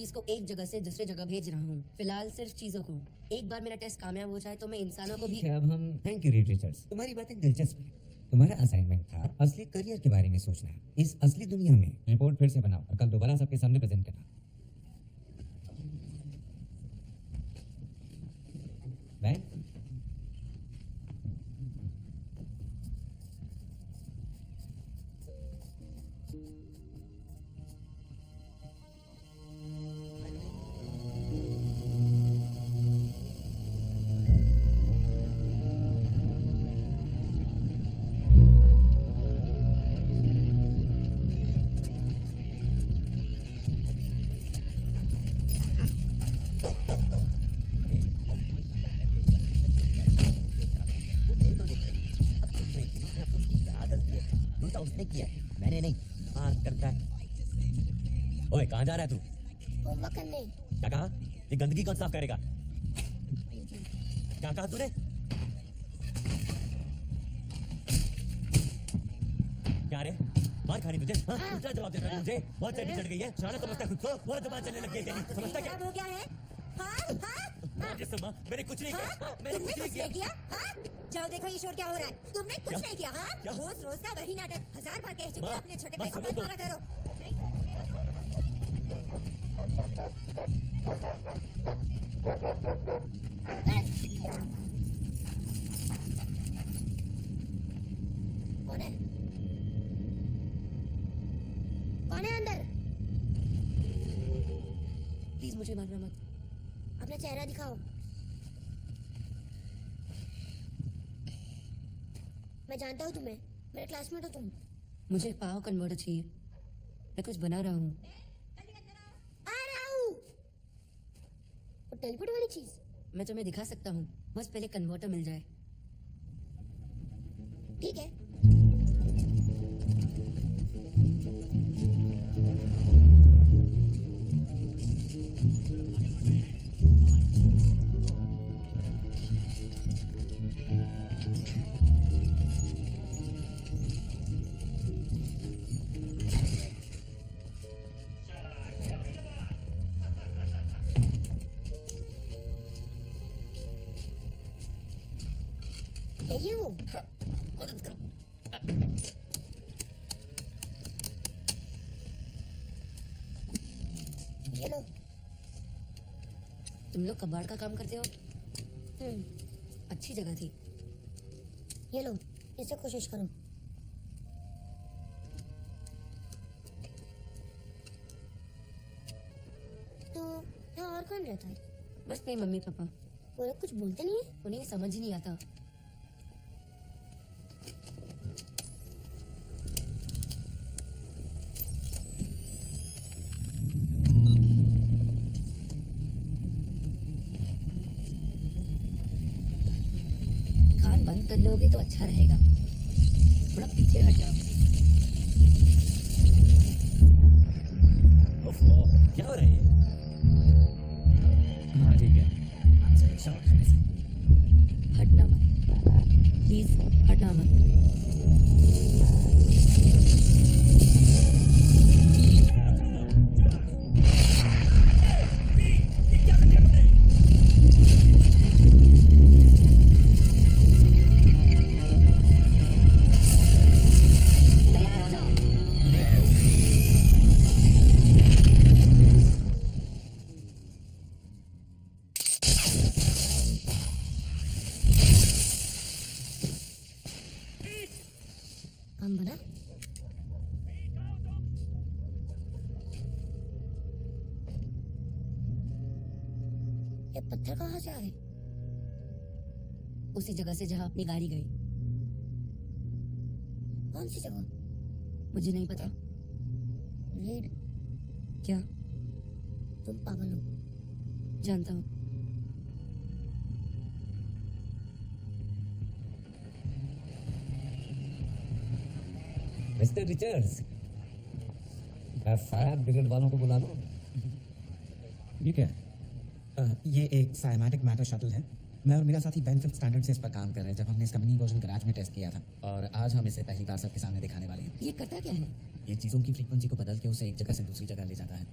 चीज को एक जगह से दूसरे जगह भेज रहा हूँ, फिलहाल सिर्फ चीजों को। एक बार मेरा टेस्ट कामयाब हो जाए तो मैं इंसानों को भी। अब हम थैंक यू रिचर्ड्स, तुम्हारी बातें दिलचस्प है। तुम्हारा असाइनमेंट था असली करियर के बारे में सोचना। इस असली दुनिया में रिपोर्ट फिर से बनाओ और कल दोबारा सबके सामने प्रेजेंट करना। बैन उसने किया है, मैंने नहीं। हाँ करता है। ओए कहाँ जा रहा है तू? होमवर्क करने। क्या कहा? ये गंदगी कौन साफ करेगा? क्या कहा तूने? क्या रे? मार खानी तुझे? हाँ? दूसरा जवाब दे रहा है मुझे? बहुत चढ़ी चढ़ गई है। शाना समझता है खुद को? बहुत जबान चलने लग गई है तेरी। समझता क्या? हो गया है? हाँ हाँ मैंने कुछ नहीं किया। मैंने तुमने कुछ नहीं कुछ किया। नहीं किया? हाँ? जाओ देखो ये शोर क्या हो रहा है। तुमने कुछ क्या? नहीं किया। हाँ? क्या? रोज रोज का वही नाटक। 1000 बार कह चुके माँ, हो अपने छोटे माँ, भाई को सुनो मत तो। मारा करो। कौन है? कौन है अंदर? प्लीज मुझे मारना मत। अपना चेहरा दिखाओ। मैं जानता हूँ तुम्हें, मेरे क्लासमेट हो तुम। मुझे पावर कन्वर्टर चाहिए, मैं कुछ बना रहा हूँ। आ रहा हूँ। वो टेलीपोर्ट वाली चीज। मैं तुम्हें दिखा सकता हूँ, बस पहले कन्वर्टर मिल जाए। ठीक है। यही हूँ। ये लो। तुम लोग कबाड़ का काम करते हो? हम्म, अच्छी जगह थी। ये लो, इसे कोशिश करो। तो यहाँ और कौन रहता है? बस मेरी मम्मी पापा, वो लोग कुछ बोलते नहीं है? उन्हें समझ ही नहीं आता। कान बंद कर लोगे तो अच्छा रहेगा, थोड़ा पीछे हट जाओ। क्या हो रहा है ये? हाँ ठीक है। आपसे शाबाश वैसे। हटना मत, प्लीज हटना मत। काम बना? ये पत्थर कहाँ से आए? उसी जगह से जहाँ अपनी गाड़ी गई। कौन सी जगह? मुझे नहीं पता। रीड, क्या? तुम पागल हो। जानता हूँ। मिस्टर रिचर्ड्स, फायर ब्रिगेड वालों को बुला लो। ये क्या है? ये एक साइमेटिक मैटर शटल है। मैं और मेरा साथी बेन फिफ्थ स्टैंडर्ड से इस पर काम कर रहे हैं जब हमने इसका मिनी वर्जन गैराज में टेस्ट किया था, और आज हम इसे पहली बार सबके सामने दिखाने वाले हैं। ये करता क्या है? ये चीज़ों की फ्रीक्वेंसी को बदल के उसे एक जगह से दूसरी जगह ले जाता है।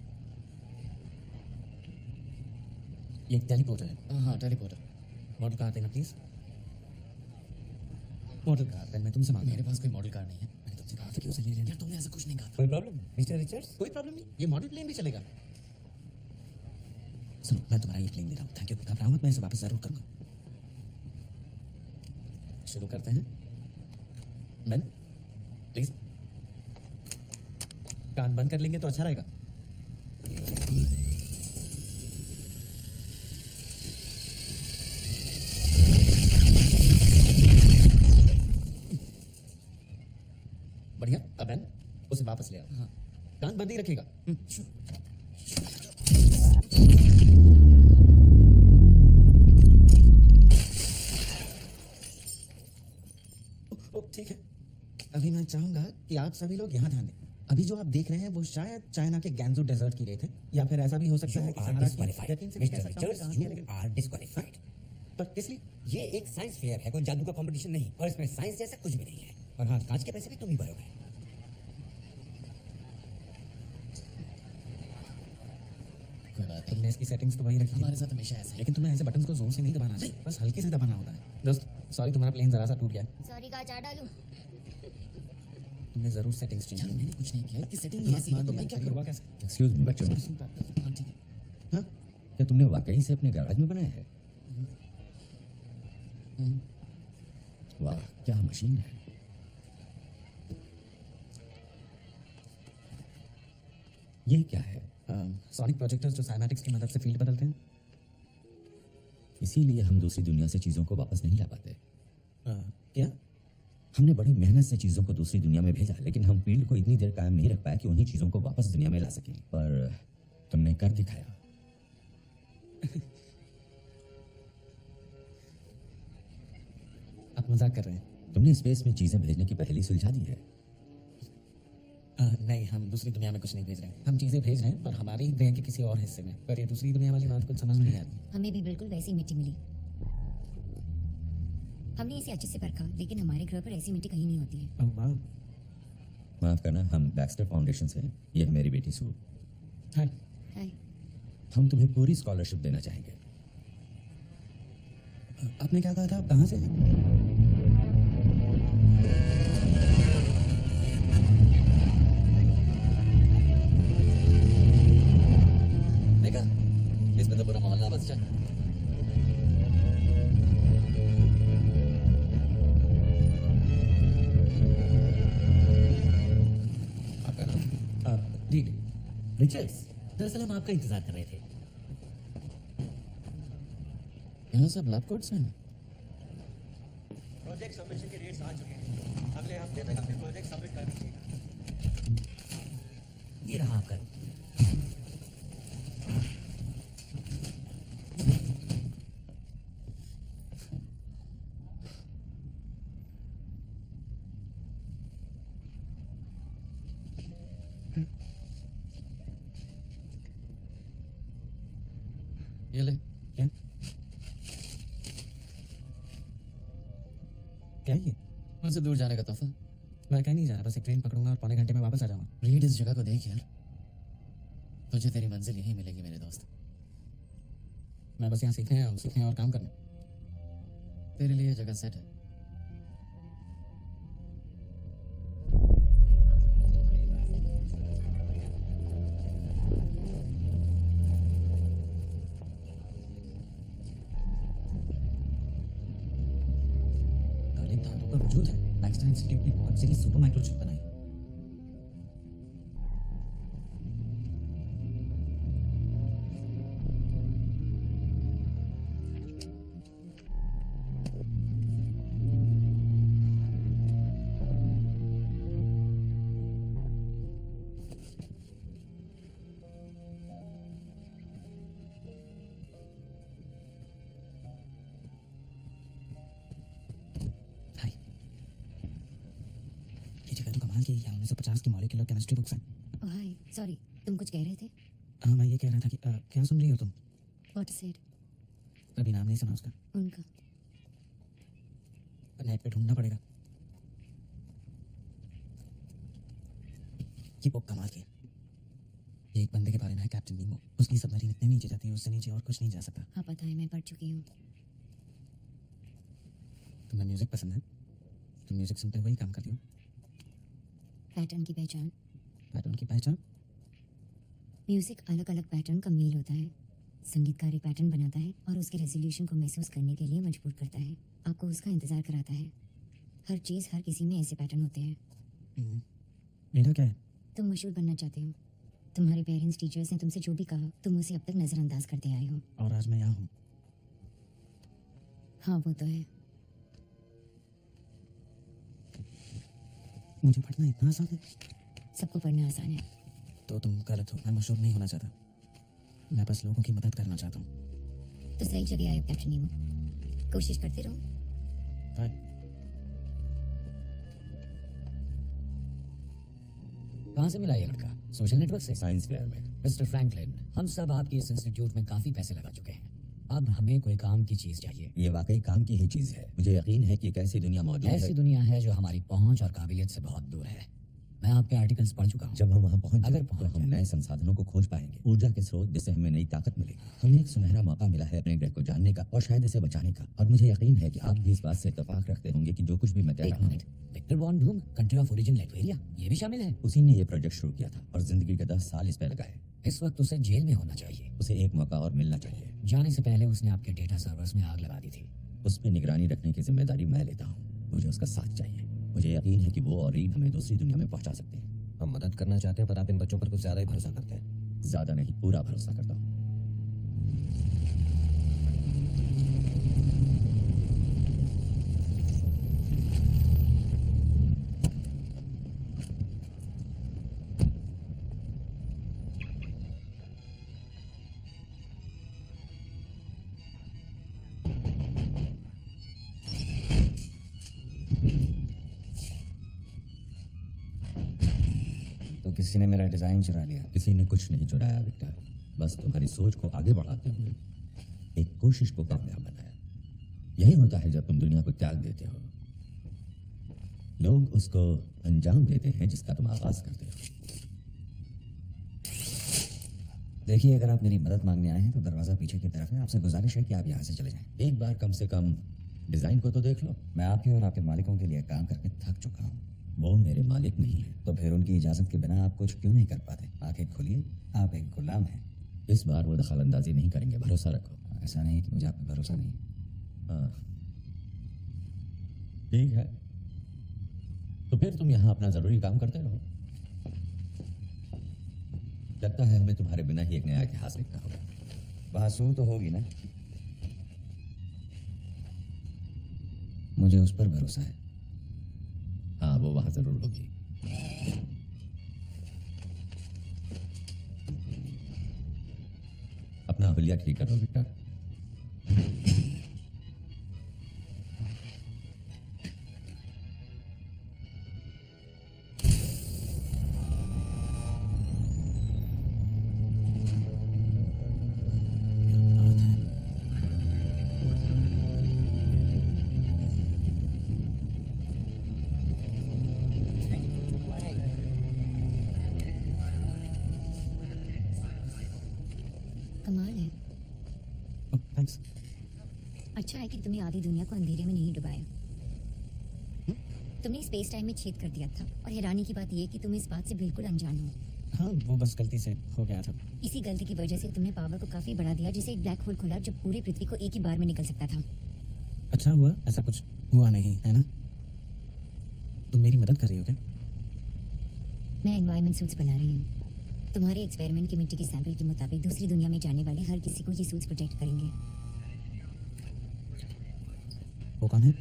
ये एक टेलीपोर्टर है। हाँ, टेलीपोर्टर। मॉडल कार देना प्लीज। मॉडल कार देन मैं तुमसे मांगता मेरे पास कोई मॉडल कार नहीं है। मैंने तुमसे कहा था कि उसे ले लेना। यार तुमने ऐसा कुछ नहीं कहा था। कोई प्रॉब्लम मिस्टर रिचर्ड्स? कोई प्रॉब्लम नहीं, ये मॉडल प्लेन भी चलेगा। सुनो, मैं तुम्हारा ये प्लेन दे रहा हूँ। Thank you. घबराओ मत, मैं इसे वापस जरूर करूँगा। शुरू करते हैं। मैन प्लीज कान बंद कर लेंगे तो अच्छा रहेगा। बढ़िया। अब मैन उसे वापस ले आओ। हाँ, कान बंद ही रखिएगा। ठीक है। अभी मैं चाहूंगा कि आप सभी लोग यहाँ ध्यान दें। अभी जो आप देख रहे हैं वो शायद चाइना के गैंजू डेजर्ट की रेत है, या फिर ऐसा भी हो सकता है कि सहारा की। यकीन से भी कह मिस्टर सकता हूँ कि रिचर्ड्स, कहाँ की है, यू लेकिन- आर डिस्क्वालिफाइड। पर किस लिए? ये एक साइंस फेयर है, कोई जादू का कंपटीशन नहीं, और इसमें साइंस जैसा कुछ भी नहीं है। और हाँ, कांच के पैसे भी तुम ही भरोगे। कोई बात नहीं, तुमने इसकी सेटिंग्स तो वही रखी थी। हमारे साथ हमेशा ऐसा ही। लेकिन तुम्हें ऐसे बटन्स को जोर से नहीं दबाना चाहिए, बस हल्के से दबाना होता है। दोस्त सॉरी, तुम्हारा प्लेन जरा सा टूट गया। सॉरी का चार डालूं। तुमने जरूर सेटिंग्स चेंज यार की। मैंने कुछ नहीं किया, इसकी सेटिंग ही ऐसी है तो मैं क्या हुआ करूँ? कैसे? एक्सक्यूज मी बच्चों, हाँ ठीक है। हाँ? क्या तुमने वाकई से अपने गैराज में बनाया है? वाह, क्या मशीन है। ये क्या है? सोनिक प्रोजेक्टर्स जो साइमैटिक्स की मदद से फील्ड बदलते हैं। इसीलिए हम दूसरी दुनिया से चीजों को वापस नहीं ला पाते। क्या? हमने बड़ी मेहनत से चीजों को दूसरी दुनिया में भेजा, लेकिन हम फील्ड को इतनी देर कायम नहीं रख पाए कि उन्हीं चीजों को वापस दुनिया में ला सकें। पर तुमने कर दिखाया। आप मजाक कर रहे हैं? तुमने स्पेस में चीजें भेजने की पहेली सुलझा दी है। नहीं, हम दूसरी दुनिया में कुछ नहीं भेज रहे हैं। हम चीजें भेज रहे हैं पर हमारे ही ग्रह के किसी और हिस्से में। पर ये दूसरी दुनिया वाली बात कुछ समझ में नहीं आ रही। हमें भी बिल्कुल वैसी मिट्टी मिली। हमने इसे अच्छे से परखा, लेकिन हमारे ग्रह पर ऐसी मिट्टी कहीं नहीं होती है। ओह वाह। माफ करना, हम बैक्स्टर फाउंडेशन से हैं। ये है मेरी बेटी सू। हाय। हाय। हम तुम्हें पूरी स्कॉलरशिप देना चाहेंगे। आपने क्या कहा था? आप कहाँ से हैं? देखा, इसमें तो पूरा मोहल्ला बस जाए। आपका नाम? रीड। रिचर्ड्स, दरअसल हम आपका इंतजार कर रहे थे। यहाँ सब लैब कोट्स हैं। प्रोजेक्ट सबमिशन के डेट्स आ चुके हैं। अगले हफ्ते तक अपने प्रोजेक्ट सबमिट कर दीजिएगा। ये रहा आपका। ये ले। क्या? क्या ये? मुझसे दूर जाने का तोहफा। मैं कहीं नहीं जा रहा, बस एक ट्रेन पकड़ूंगा और पौने घंटे में वापस आ जाऊंगा। रीड, इस जगह को देख यार, तुझे तेरी मंजिल यहीं मिलेगी मेरे दोस्त। मैं बस यहाँ सीखने और काम करने। तेरे लिए ये जगह सेट है। तालीम धातु का वजूद है। बैक्स्टर इंस्टीट्यूट ने बहुत सीधी सुपर माइक्रोचिप बनाई। हाय। ये जगह तो कमाल की है। 1950 की मॉलिक्यूलर केमिस्ट्री बुक्स हैं। ओह हाय, सॉरी, तुम कुछ कह रहे थे? हाँ, मैं ये कह रहा था कि क्या सुन रही हो तुम? What said? कभी नाम नहीं सुना उसका? उनका। नेट पे ढूंढना पड़ेगा। ये बुक कमाल की है। ये एक बंदे के बारे में है, कैप्टन नीमो। उसकी सबमरीन इतने नीचे जाती है, उससे नीचे और कुछ नहीं जा सकता। हाँ पता है, मैं पढ़ चुकी हूँ। तुम्हें म्यूजिक पसंद है? तुम म्यूजिक सुनते हुए ही काम करती हो? पैटर्न की पहचान। पैटर्न की पहचान? म्यूजिक अलग अलग पैटर्न का मेल होता है। संगीतकार एक पैटर्न बनाता है और उसके रेजोल्यूशन को महसूस करने के लिए मजबूर करता है, आपको उसका इंतजार कराता है। हर चीज़, हर किसी में ऐसे पैटर्न होते हैं। मेरा क्या है? तुम मशहूर बनना चाहते हो। तुम्हारे पेरेंट्स, टीचर्स ने तुमसे जो भी कहा, तुम उसे अब तक नज़रअंदाज करते आए हो। और आज मैं यहाँ हूँ। हाँ वो तो है। मुझे पढ़ना इतना आसान है? सबको पढ़ना आसान है। तो तुम गलत हो। मैं मशहूर नहीं होना चाहता, मैं बस लोगों की मदद करना चाहता हूँ। तो सही जगह आए हो कैप्टन नीमो, कोशिश करते रहो। बाय। कहाँ से मिला ये लड़का? सोशल नेटवर्क से? साइंस फेयर में। मिस्टर फ्रैंकलिन, हम सब आपके इस इंस्टीट्यूट में काफी पैसे लगा चुके हैं। अब हमें कोई काम की चीज चाहिए। ये वाकई काम की ही चीज है। मुझे यकीन है कि एक ऐसी दुनिया मौजूद ऐसी है। दुनिया है जो हमारी पहुंच और काबिलियत से बहुत दूर है। मैं आपके आर्टिकल्स पढ़ चुका हूँ। जब हम वहाँ पहुँच अगर जाएं, तो पहुंच हम जाएं। नए संसाधनों को खोज पाएंगे, ऊर्जा के स्रोत जिससे हमें नई ताकत मिलेगी। हमें एक सुनहरा मौका मिला है अपने ग्रह को जानने का और शायद इसे बचाने का। और मुझे यकीन है कि आप भी इस बात से इत्तेफाक रखते होंगे कि जो कुछ भी मैं कह एक रहा हूँ, minute, Victor von Doom, country of origin Latveria, ये भी शामिल है। उसी ने ये प्रोजेक्ट शुरू किया था और जिंदगी के 10 साल इस पे लगाए। इस वक्त उसे जेल में होना चाहिए। उसे एक मौका और मिलना चाहिए। जाने से पहले उसने आपके डेटा सर्वर्स में आग लगा दी थी। उस पर निगरानी रखने की जिम्मेदारी मैं लेता हूँ। मुझे उसका साथ चाहिए। मुझे यकीन है कि वो और रीड हमें दूसरी दुनिया में पहुंचा सकते हैं। हम मदद करना चाहते हैं, पर आप इन बच्चों पर कुछ ज्यादा ही भरोसा करते हैं। ज्यादा नहीं, पूरा भरोसा करता हूँ। तो किसी ने मेरा डिजाइन चुरा लिया। किसी ने कुछ नहीं चुराया विक्टर, बस तुम्हारी सोच को आगे बढ़ाते हुए एक कोशिश को कामयाब बनाया। यही होता है जब तुम दुनिया को त्याग देते हो। लोग उसको अंजाम देते हैं जिसका तुम आगाज करते हो। देखिए, अगर आप मेरी मदद मांगने आए हैं तो दरवाजा पीछे की तरफ है। आपसे गुजारिश है कि आप यहाँ से चले जाएं। एक बार कम से कम डिजाइन को तो देख लो। मैं आपके और आपके मालिकों के लिए काम करके थक चुका हूँ। वो मेरे मालिक नहीं है। तो फिर उनकी इजाजत के बिना आप कुछ क्यों नहीं कर पाते? आंखें खोलिए, आप एक गुलाम हैं। इस बार वो दखल अंदाजी नहीं करेंगे, भरोसा रखो। ऐसा नहीं कि मुझे आप पे भरोसा नहीं। हाँ, ठीक है, तो फिर तुम यहाँ अपना जरूरी काम करते रहो। लगता है हमें तुम्हारे बिना ही एक नया इतिहास लिखना होगा। बहसू तो होगी ना? मुझे उस पर भरोसा है। हाँ, वो वहां जरूर होगी। अपना हुलिया ठीक करो विक्टर। कमाल है। थैंक्स। अच्छा है कि तुमने आधी दुनिया को अंधेरे में नहीं डुबाया। तुमने स्पेस टाइम में छेद कर दिया था, और हैरानी की बात यह कि तुम इस बात से बिल्कुल अनजान हो। हाँ, वो बस गलती से हो गया था। इसी गलती की वजह से तुमने पावर को काफी बढ़ा दिया, जिसे एक ब्लैक होल खुला जो पूरी पृथ्वी को एक ही बार में निकल सकता था। अच्छा हुआ ऐसा कुछ हुआ नहीं, है ना? तुम मेरी मदद कर रही हो क्या? मैं एनवायरमेंट सूट्स बना रही हूँ। तुम्हारे एक्सपेरिमेंट की मिट्टी के सैंपल के मुताबिक दूसरी दुनिया में जाने वाले हर किसी को ये सूट्स प्रोटेक्ट करेंगे। वो कौन है?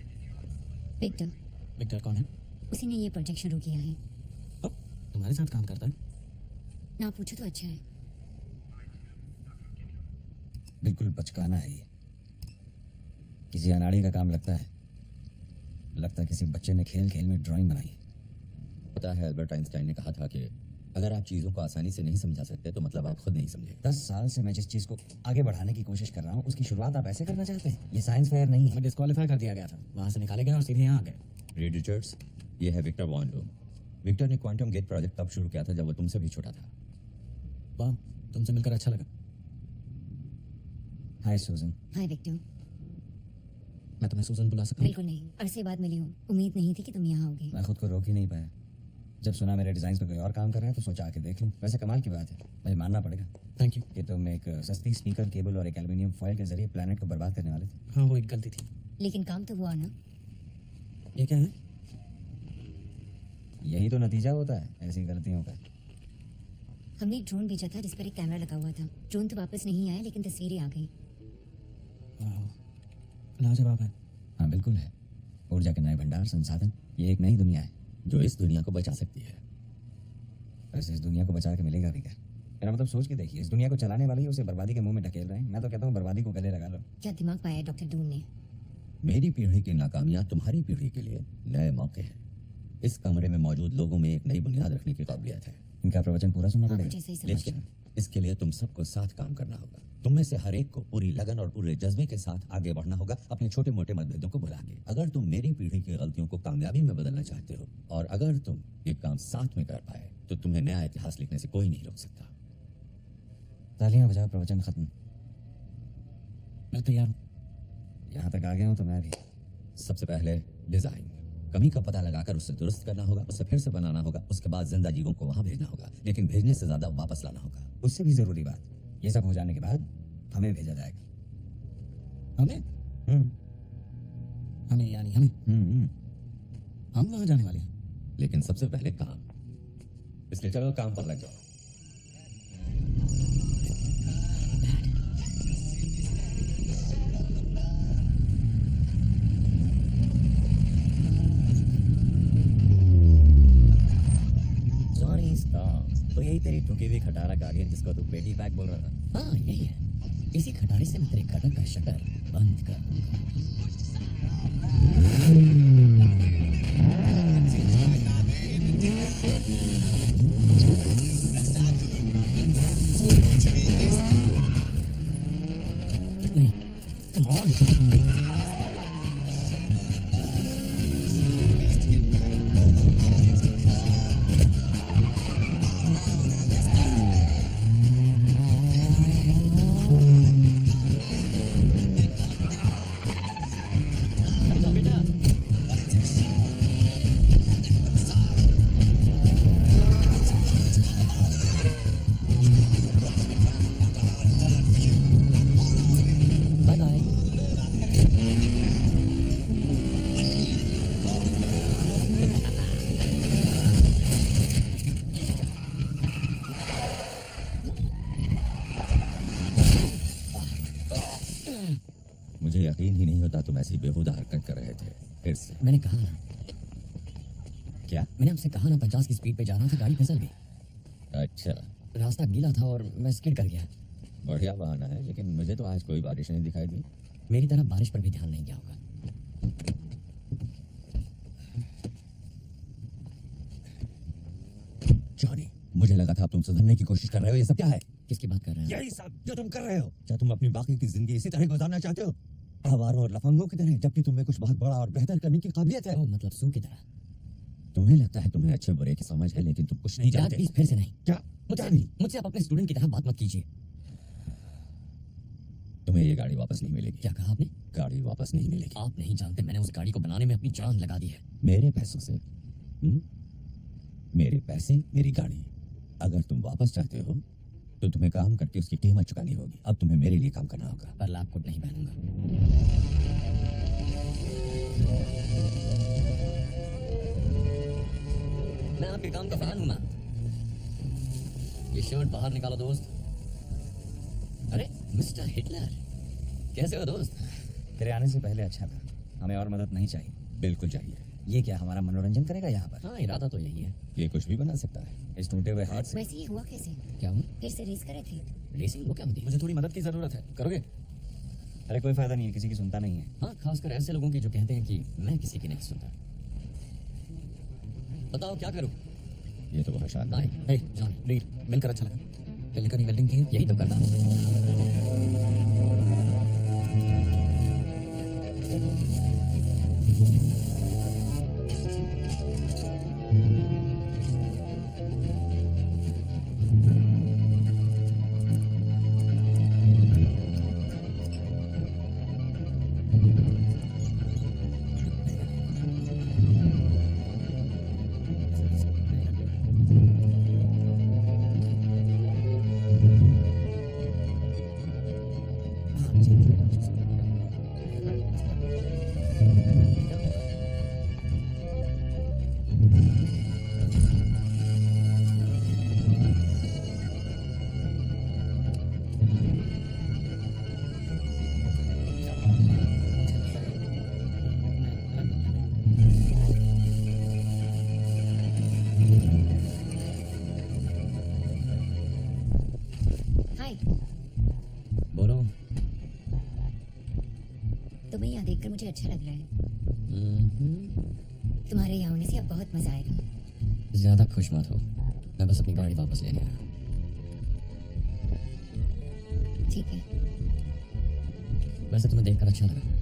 विक्टर, विक्टर कौन है? उसी ने ये प्रोजेक्ट शुरू किया है। ओ, तुम्हारे साथ काम करता है? ना पूछो तो अच्छा है। बिल्कुल बचकाना है ये। किसी अनाड़ी का काम लगता है। लगता है किसी बच्चे ने खेल खेल में ड्राइंग बनाई। पता है, अल्बर्ट आइंस्टाइन ने कहा था कि अगर आप चीजों को आसानी से नहीं समझा सकते तो मतलब आप खुद नहीं समझे। 10 साल से मैं जिस चीज को आगे बढ़ाने की कोशिश कर रहा हूँ उसकी शुरुआत आप ऐसे करना चाहते हैं? ये साइंस फेयर नहीं है। मैं डिस्क्वालीफाई कर दिया गया था, वहां से निकाले गए और सीधे यहाँ आ गए। रीड रिचर्ड्स, ये है विक्टर वॉन लूम। विक्टर ने क्वांटम गेट प्रोजेक्ट तब शुरू किया था जब वो तुमसे भी छोटा था। वाह, तुमसे मिलकर अच्छा लगा। हाय सूजन। हाय विक्टर। मैं तुम्हें सूजन बुला सकता हूँ? बिल्कुल नहीं, अरसे बाद मिली हूँ। उम्मीद नहीं थी कि तुम यहाँ आओगे। मैं खुद को रोक ही नहीं पाया। जब सुना मेरे डिजाइन पे कोई और काम कर रहा है तो सोचा आके देख लूं। वैसे कमाल की बात है, मुझे मानना पड़ेगा थैंक यू। कि तुम एक सस्ती स्पीकर केबल और एक एल्युमिनियम फॉइल के जरिए प्लेनेट को बर्बाद करने वाले थे। हाँ, वो एक गलती थी। लेकिन काम तो हुआ ना। ये क्या है? यही तो नतीजा होता है ऐसी गलतियों का। हमने एक ड्रोन भेजा था जिस पर एक कैमरा लगा हुआ था। ड्रोन तो वापस नहीं आया लेकिन तस्वीरें आ गई। वाह, लाजवाब है। हाँ बिल्कुल है। ऊर्जा के नए भंडार, संसाधन, ये एक नई दुनिया है। जो इस दुनिया को बचा सकती है। वैसे इस दुनिया को बचा के मिलेगा भी क्या? मेरा मतलब सोच के देखिए, इस दुनिया को चलाने वाले ही उसे बर्बादी के मुंह में ढकेल रहे हैं। मैं तो कहता हूँ बर्बादी को गले लगा लो। क्या दिमाग पाया है डॉक्टर डून ने। मेरी पीढ़ी की नाकामियां तुम्हारी पीढ़ी के लिए नए मौके हैं। इस कमरे में मौजूद लोगों में एक नई बुनियाद रखने की काबिलियत है, इनका प्रवचन पूरा सुनना आप पड़ेगा। मुझे सही समझते लेकिन हो। इसके लिए तुम सबको साथ काम करना होगा। तुम में से हर एक को पूरी लगन और पूरे जज्बे के साथ आगे बढ़ना होगा, अपने छोटे मोटे मतभेदों को भुला के। अगर तुम मेरी पीढ़ी की गलतियों को कामयाबी में बदलना चाहते हो और अगर तुम ये काम साथ में कर पाए तो तुम्हें नया इतिहास लिखने से कोई नहीं रोक सकता। तालियां बजाओ, प्रवचन खत्म। मैं तैयार हूँ। यहाँ तक आ गया हूँ तो मैं भी। सबसे पहले डिजाइन, कमी का पता लगाकर उसे दुरुस्त करना होगा, उसे फिर से बनाना होगा, उसके बाद जिंदा जीवों को वहां भेजना होगा, लेकिन भेजने से ज्यादा वापस लाना होगा। उससे भी जरूरी बात, ये सब हो जाने के बाद हमें भेजा जाएगा। हमें? हम्म हमें यानी हमें? हम्म। हम वहाँ जाने वाले हैं। लेकिन सबसे पहले काम, इसलिए चलो काम पर लग जाओ। Sorry stop. तो यही तेरी ठुकी हुई खटारा गाड़ी है जिसको तू पेटी बैग बोल रहा था? हाँ यही है। इसी खटारे से मैं तेरे कटर का शटर बंद कर दूंगा। नहीं, come on। Bye bye. मुझे यकीन ही नहीं होता तुम ऐसी बेहुदा हरकत कर रहे थे। फिर से मैंने कहा ना, क्या? मैंने आपसे कहा ना 50 की स्पीड पे जा रहा था, गाड़ी फिसल गई। अच्छा, रास्ता गीला था और मैं स्किड कर गया। बढ़िया बहाना है, लेकिन मुझे तो आज कोई बारिश नहीं दिखाई दी। मेरी तरह बारिश पर भी ध्यान नहीं गया होगा। जॉनी, मुझे लगा था अब तुम सुधरने की कोशिश कर रहे हो। ये सब क्या है? किसकी बात कर रहे हैं? यही सब जो तुम कर रहे हो। क्या तुम अपनी बाकी की जिंदगी इसी तरह गुजारना चाहते हो, आवारों और लफंगों की तरह, जबकि तुम्हें कुछ बहुत बड़ा और बेहतर करने की काबिलियत है? ओ, मतलब सू की तरह। तुम्हें लगता है तुम्हें अच्छे बुरे की समझ है, लेकिन तुम कुछ नहीं यार जानते। प्लीज फिर से नहीं। क्या? मुझसे आप अपने स्टूडेंट की तरह बात मत कीजिए। तुम्हें ये गाड़ी वापस नहीं मिलेगी। क्या कहा आपने? गाड़ी वापस नहीं मिलेगी। आप नहीं जानते मैंने उस गाड़ी को बनाने में अपनी जान लगा दी है। मेरे पैसों से मेरे पैसे, मेरी गाड़ी। अगर तुम वापस चाहते हो तो तुम्हें काम करके उसकी कीमत चुकानी होगी। अब तुम्हें मेरे लिए काम करना होगा। पर लैब कोट नहीं पहनूंगा। मैं आपके काम का फैन हूं मैं। ये शर्ट बाहर निकालो दोस्त। अरे मिस्टर हिटलर, कैसे हो दोस्त? तेरे आने से पहले अच्छा था। हमें और मदद नहीं चाहिए। बिल्कुल चाहिए। ये क्या हमारा मनोरंजन करेगा यहाँ पर? हाँ इरादा तो यही है। ये कुछ भी बना सकता है। इस टूटे हुए हाथ से। वैसे ही हुआ कैसे? क्या हुआ? फिर से रेस करे थे। रेसिंग वो क्या होती है? मुझे थोड़ी मदद की जरूरत है, करोगे? अरे कोई फायदा नहीं है, किसी की सुनता नहीं है। हाँ खासकर ऐसे लोगों की जो कहते हैं कि मैं किसी की नहीं सुनता। बताओ क्या करूं? ये तो बहुत शानदार है। बाय। हे जॉन, रीड, मिलकर अच्छा लगा। पहले कभी वेल्डिंग की है? यही तो करना है। यहाँ देखकर मुझे अच्छा लग रहा है। हम्म, तुम्हारे यहाँ होने से अब बहुत मजा आएगा। ज्यादा खुश मत हो, मैं बस अपनी गाड़ी वापस लेने आया। ठीक है। वैसे तुम्हें देखकर अच्छा लगा।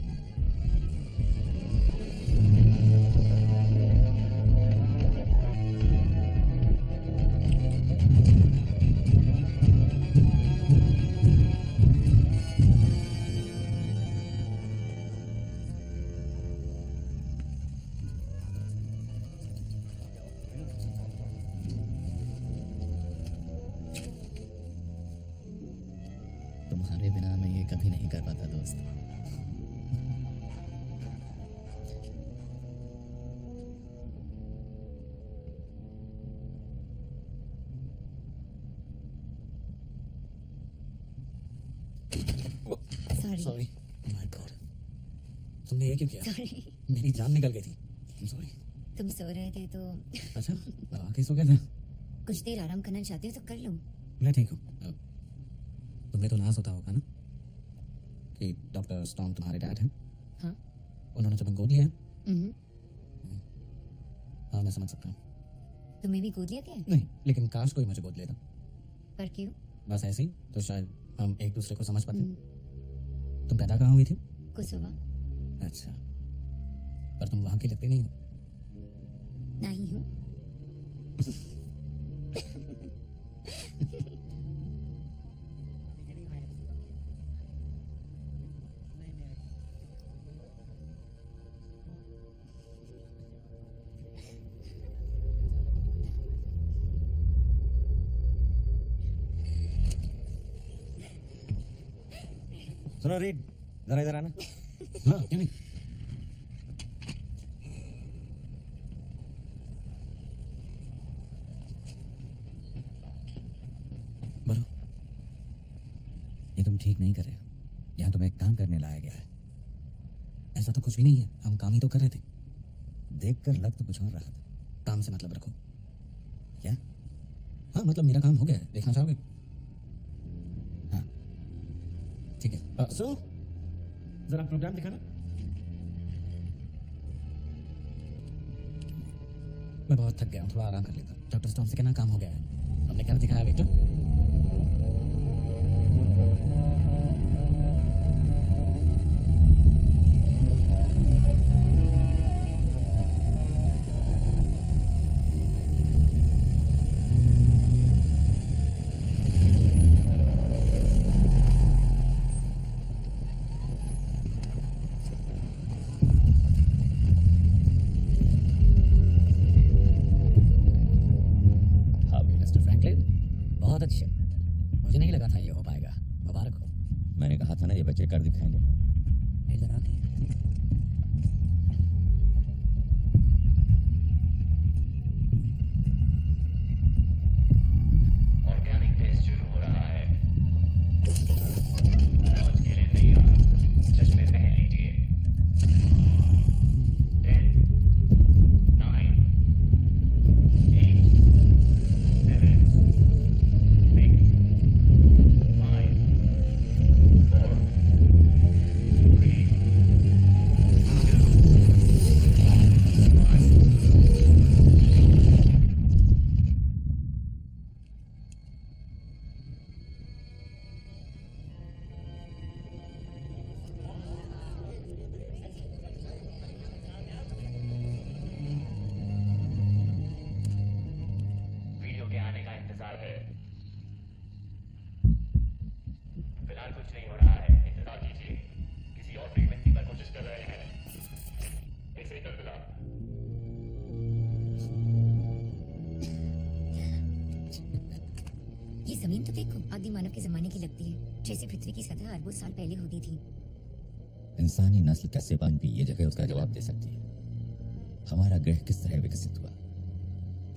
तुम्हारे बिना मैं ये कभी नहीं कर पाता दोस्त। सॉरी। सॉरी। माय गॉड, तुमने ये क्यों किया? सॉरी। मेरी जान निकल गई थी। सॉरी। तुम सो रहे थे तो अच्छा, आके सो गया था। कुछ देर आराम करना चाहते हो तो कर लो। मैं ठीक हूँ। तुम्हें तो नाज होता होगा ना कि डॉक्टर स्टॉर्म तुम्हारे डैड हैं। हाँ। उन्होंने तुम्हें गोद लिया है। हम्म। हाँ, मैं समझ सकता हूँ। तुम्हें भी गोद लिया क्या? नहीं, लेकिन काश कोई मुझे गोद लेता। पर क्यों? बस ऐसे ही तो शायद हम एक दूसरे को समझ पाते। हम्म, तुम पैदा कहाँ हुई थी? कोसोवा। अच्छा, पर तुम वहाँ की लगती नहीं हो। नहीं हूँ। सुनो रीड, जरा इधर आना। हाँ, क्यों नहीं? बोलो। ये तुम ठीक नहीं कर रहे हो। यहाँ तुम्हें एक काम करने लाया गया है। ऐसा तो कुछ भी नहीं है, हम काम ही तो कर रहे थे। देखकर लग तो कुछ और रहा था। काम से मतलब रखो। क्या? हाँ, मतलब मेरा काम हो गया है। देखना चाहोगे? हाँ। ठीक है। सो जरा प्रोग्राम दिखाना। मैं बहुत थक गया हूँ, थोड़ा आराम कर लेता हूँ। डॉक्टर स्टॉर्म से कहना काम हो गया है। हमने क्या दिखाया विक्टर? हाँ भाई मिस्टर फ्रैंकलिन, बहुत अच्छे। मुझे नहीं लगा था ये हो पाएगा। मुबारक हो। मैंने कहा था ना ये बच्चे कर दिखाएंगे। इधर आके ऑर्गेनिक टेस्ट शुरू हो रहा है। लॉन्च के लिए तैयार। चश्मे पहन लीजिए। 10, 9, 8, 7, 6, 5, 4, 3, 2, 1। वीडियो के आने का इंतजार है। फिलहाल कुछ नहीं हो रहा है, इंतजार कीजिए। किसी और फ्रीक्वेंसी पर कोशिश कर रहे हैं। एक सेकंड फिलहाल। ये जमीन तो देखो, आदि मानव के जमाने की लगती है, जैसे पृथ्वी की सतह अरबों साल पहले होती थी। इंसानी नस्ल कैसे बन भी ये जगह उसका जवाब दे सकती है। हमारा ग्रह किस तरह विकसित हुआ,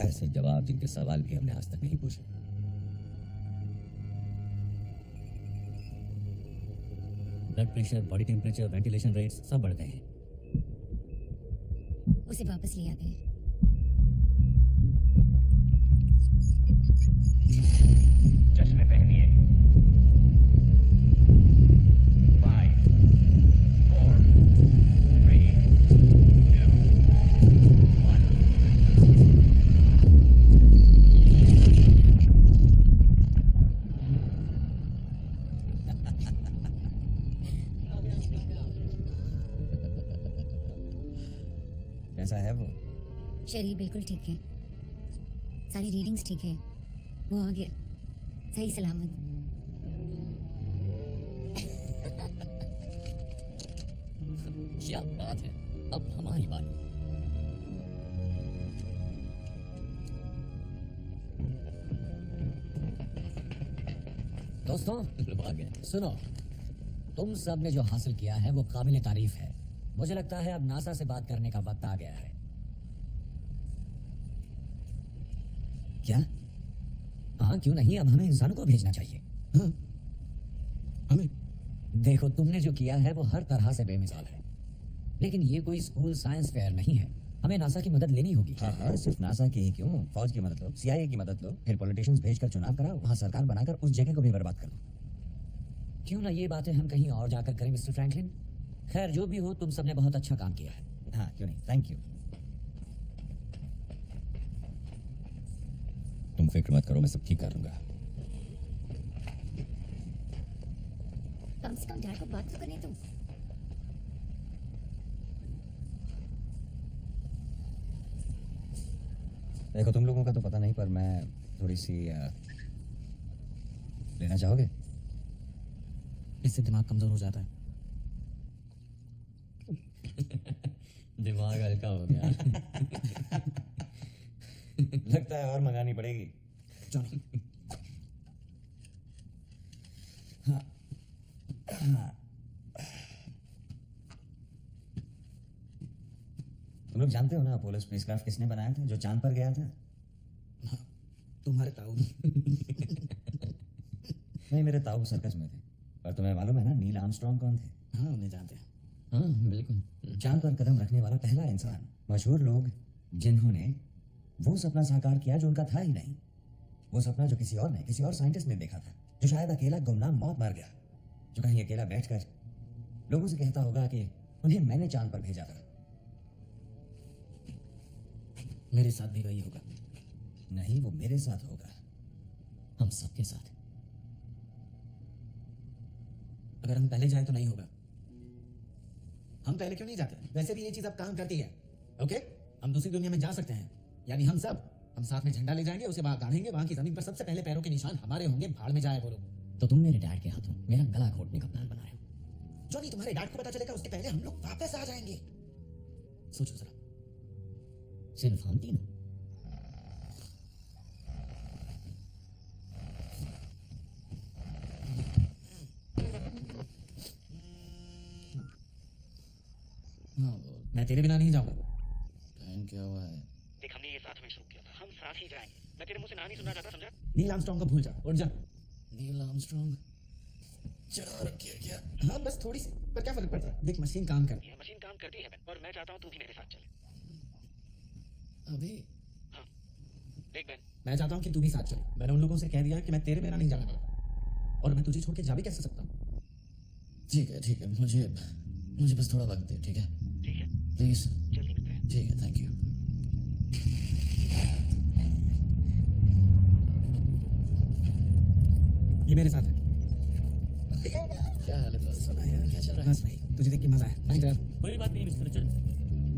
ऐसे जवाब जिनके सवाल भी हमने आज तक नहीं पूछे। Blood pressure, body temperature, ventilation rates सब बढ़ गए हैं। उसे वापस ले आते हैं। चश्मे पहनिए। 5, 4, कैसा है वो? शरीर बिल्कुल ठीक है, सारी रीडिंग्स ठीक है, वो आ गया सही सलामत। क्या बात है, अब हमारी बारी। दोस्तों लोग आ गए। सुनो, तुम सब ने जो हासिल किया है वो काबिल तारीफ है। मुझे लगता है अब नासा से बात करने का वक्त आ गया है। क्या? हाँ क्यों नहीं, अब हमें इंसानों को भेजना चाहिए। हाँ, हमें देखो, तुमने जो किया है वो हर तरह से बेमिसाल है, लेकिन ये कोई स्कूल साइंस फेयर नहीं है। हमें नासा की मदद लेनी होगी। हाँ हाँ, सिर्फ नासा की ही क्यों, फौज की मदद लो, CIA की मदद लो, फिर पॉलिटिशियंस भेजकर चुनाव कराओ, वहाँ सरकार बनाकर उस जगह को भी बर्बाद कर दो। क्यों ना ये बातें हम कहीं और जाकर करें मिस्टर फ्रैंकलिन। खैर जो भी हो, तुम सबने बहुत अच्छा काम किया है। हाँ क्यों नहीं, थैंक यू। तुम फिक्र मत करो, मैं सब ठीक करूंगा। कम से कम डैड को बात तो करने दो। देखो, तुम लोगों का तो पता नहीं, पर मैं थोड़ी सी लेना चाहोगे? इससे दिमाग कमजोर हो जाता है। दिमाग हल्का हो गया। लगता है और मंगानी पड़ेगी। जॉनी, तुम लोग जानते हो ना अपोलो स्पेसक्राफ्ट किसने बनाया था, जो चांद पर गया था? तुम्हारे ताऊ। नहीं, मेरे ताऊ सर्कस में थे। पर तुम्हें मालूम है ना नील आर्मस्ट्रॉन्ग कौन थे? हाँ, उन्हें जानते हैं। हाँ बिल्कुल। चांद पर कदम रखने वाला पहला इंसान। मशहूर लोग जिन्होंने वो सपना साकार किया जो उनका था ही नहीं, वो सपना जो किसी और ने, किसी और साइंटिस्ट ने देखा था, जो शायद अकेला गुमनाम मौत मार गया, जो कहीं अकेला बैठकर लोगों से कहता होगा कि उन्हें मैंने चांद पर भेजा था। मेरे साथ भी वही होगा। नहीं, वो मेरे साथ होगा। हम सबके साथ। अगर हम पहले जाए तो नहीं होगा। हम पहले क्यों नहीं जाते? वैसे भी ये चीज अब काम करती है। ओके, हम दूसरी दुनिया में जा सकते हैं, यानी हम साथ में झंडा ले जाएंगे, उसे वहां गाड़ेंगे, वहां की जमीन पर सबसे पहले पैरों के निशान हमारे होंगे। भाड़ में जाए वो लोग। तो तुम मेरे डैड के हाथों मेरा गला घोटने का प्लान बना रहे हो। जो नहीं तुम्हारे डैड को पता चलेगा उसके पहले हम लोग वापस आ जाएंगे। सोचो जरा। सिर्फ हम तीनों? मैं तेरे बिना नहीं जाऊंगा। प्लान क्या हुआ है? देख, हमने ये साथ में शुरू किया था, हम साथ ही जाएंगे। मैं तेरे मुंह से ना नहीं सुनना चाहता, समझा? नील आर्मस्ट्रॉन्ग को भूल जा, उठ जा। नील आर्मस्ट्रॉन्ग चढ़ा रखी है क्या? हाँ, बस थोड़ी सी, पर क्या फर्क पड़ता है? देख, मशीन काम कर। ये मशीन काम करती है और मैं चाहता हूँ तू भी मेरे साथ चले। अभी हाँ देख बहन, मैं चाहता हूँ कि तू भी साथ चले। मैंने उन लोगों से कह दिया कि मैं तेरे बिना नहीं जाने वाला, और मैं तुझे छोड़ के जा भी कैसे सकता हूँ? ठीक है, मुझे बस थोड़ा वक्त दे, ठीक है? ठीक है, प्लीज। जल्दी मिलते हैं। ठीक है, थैंक यू। ये मेरे साथ है। क्या हाल है दोस्त? सुना यार, क्या चल रहा है? बस भाई, तुझे देख के मजा आया। नहीं यार, कोई बात नहीं मिस्टर चल।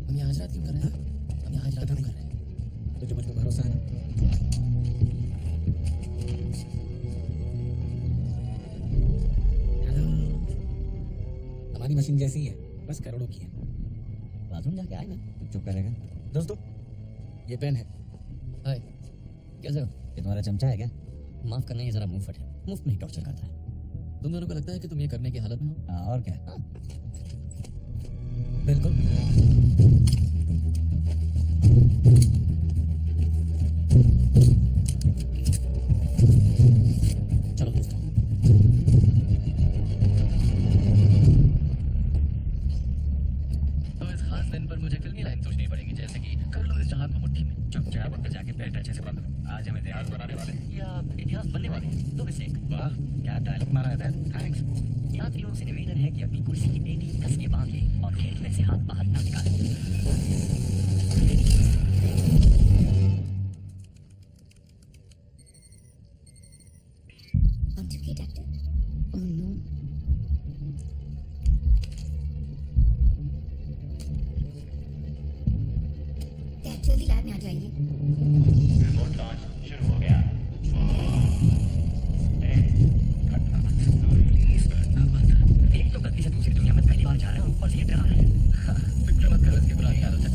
हम यहाँ आज रात क्यों कर रहे हैं? हम यहाँ आज रात क्यों कर रहे हैं? तुझे मुझ पर भरोसा है ना? हेलो। हमारी मशीन जैसी ही है, बस करोड़ों की है। बाथरूम जाके आए ना। चुप करेगा? दोस्तों, ये पेन है। हाय, कैसे हो? ये तुम्हारा चमचा है क्या? माफ करना, ये जरा मुंह फट है, मुफ्त में ही टॉर्चर करता है। तुम दोनों को लगता है कि तुम ये करने की हालत में हो? हाँ, और क्या? बिल्कुल। चलो दोस्तों। तो इस खास दिन पर मुझे फिल्मी लाइन सोचनी पड़ेगी, जैसे कि कर लो इस जहां को मुट्ठी में, चुपचाप उठ जाके पैर अच्छे से बांधो। आज हम इतिहास बनाने वाले हैं, या इतिहास बनने वाले हैं। दो मिस्टेक। वाह, क्या डायलॉग मारा है। थैंक्स। यात्रियों से निवेदन है कि अपनी कुर्सी की पेटी कस के बांध लें और खेत में से हाथ बाहर न निकालें। I'm okay, Doctor. Oh no. Remote launch शुरू हो गया। एक तो गलती से दूसरी दुनिया में पहली बार जा रहे हैं और ये डरा रहे हैं। फिक्र मत कर, इसकी पुरानी आदत है।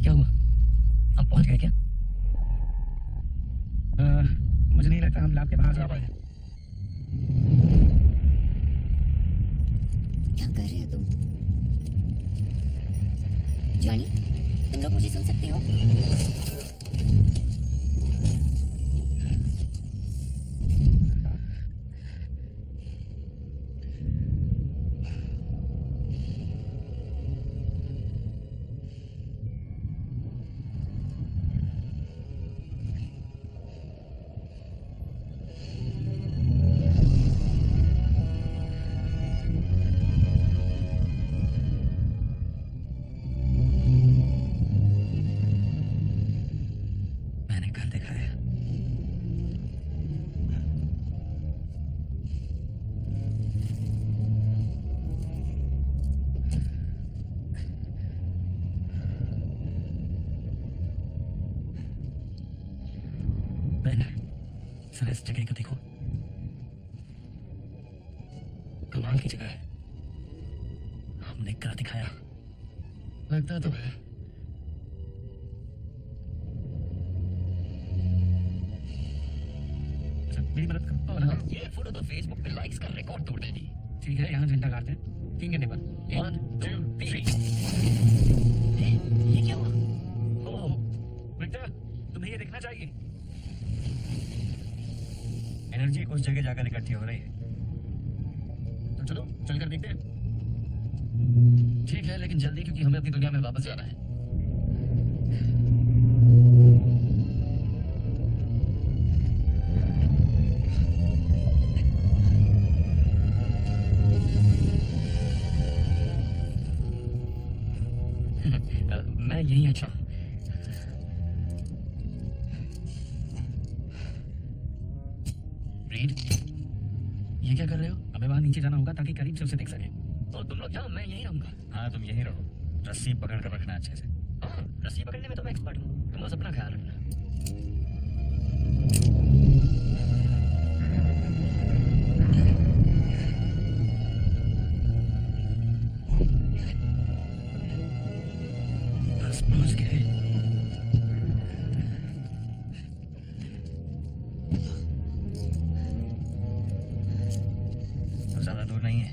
क्या हुआ? हम पहुंच गए क्या? मुझे नहीं लगता हम लैब के बाहर जा पाए। क्या कर रहे हो तुम? जॉनी, तुम लोग मुझे सुन सकते हो? मैंने घर दिखाया। मैंने सर इस जगह को देखो, कमाल की जगह है। हमने घर दिखाया। लगता तो है। मेरी मदद करो और ये फोटो तो फेसबुक पे लाइक्स का रिकॉर्ड तोड़ देगी। ठीक है, यहाँ झंडा गाड़ते हैं। 3 घंटे पर 1 2 3। ये क्या हुआ? ओह विक्टर, तुम्हें ये देखना चाहिए। एनर्जी उस जगह जाकर इकट्ठी हो रही है। तो चलो चलकर देखते हैं। ठीक है, लेकिन जल्दी, क्योंकि हमें अपनी दुनिया में वापस जाना है। मैं यही अच्छा हूं। रीड, ये क्या कर रहे हो? हमें वहां नीचे जाना होगा ताकि करीब से उसे देख सके। तो तुम लोग जाओ, मैं यहीं रहूंगा। हाँ, तुम यहीं रहो। रस्सी पकड़ कर रखना अच्छे से। हाँ, रस्सी पकड़ने में तो मैं एक्सपर्ट हूँ। तुम बस अपना ख्याल रखना। बस पहुंच गए। ज्यादा दूर नहीं है।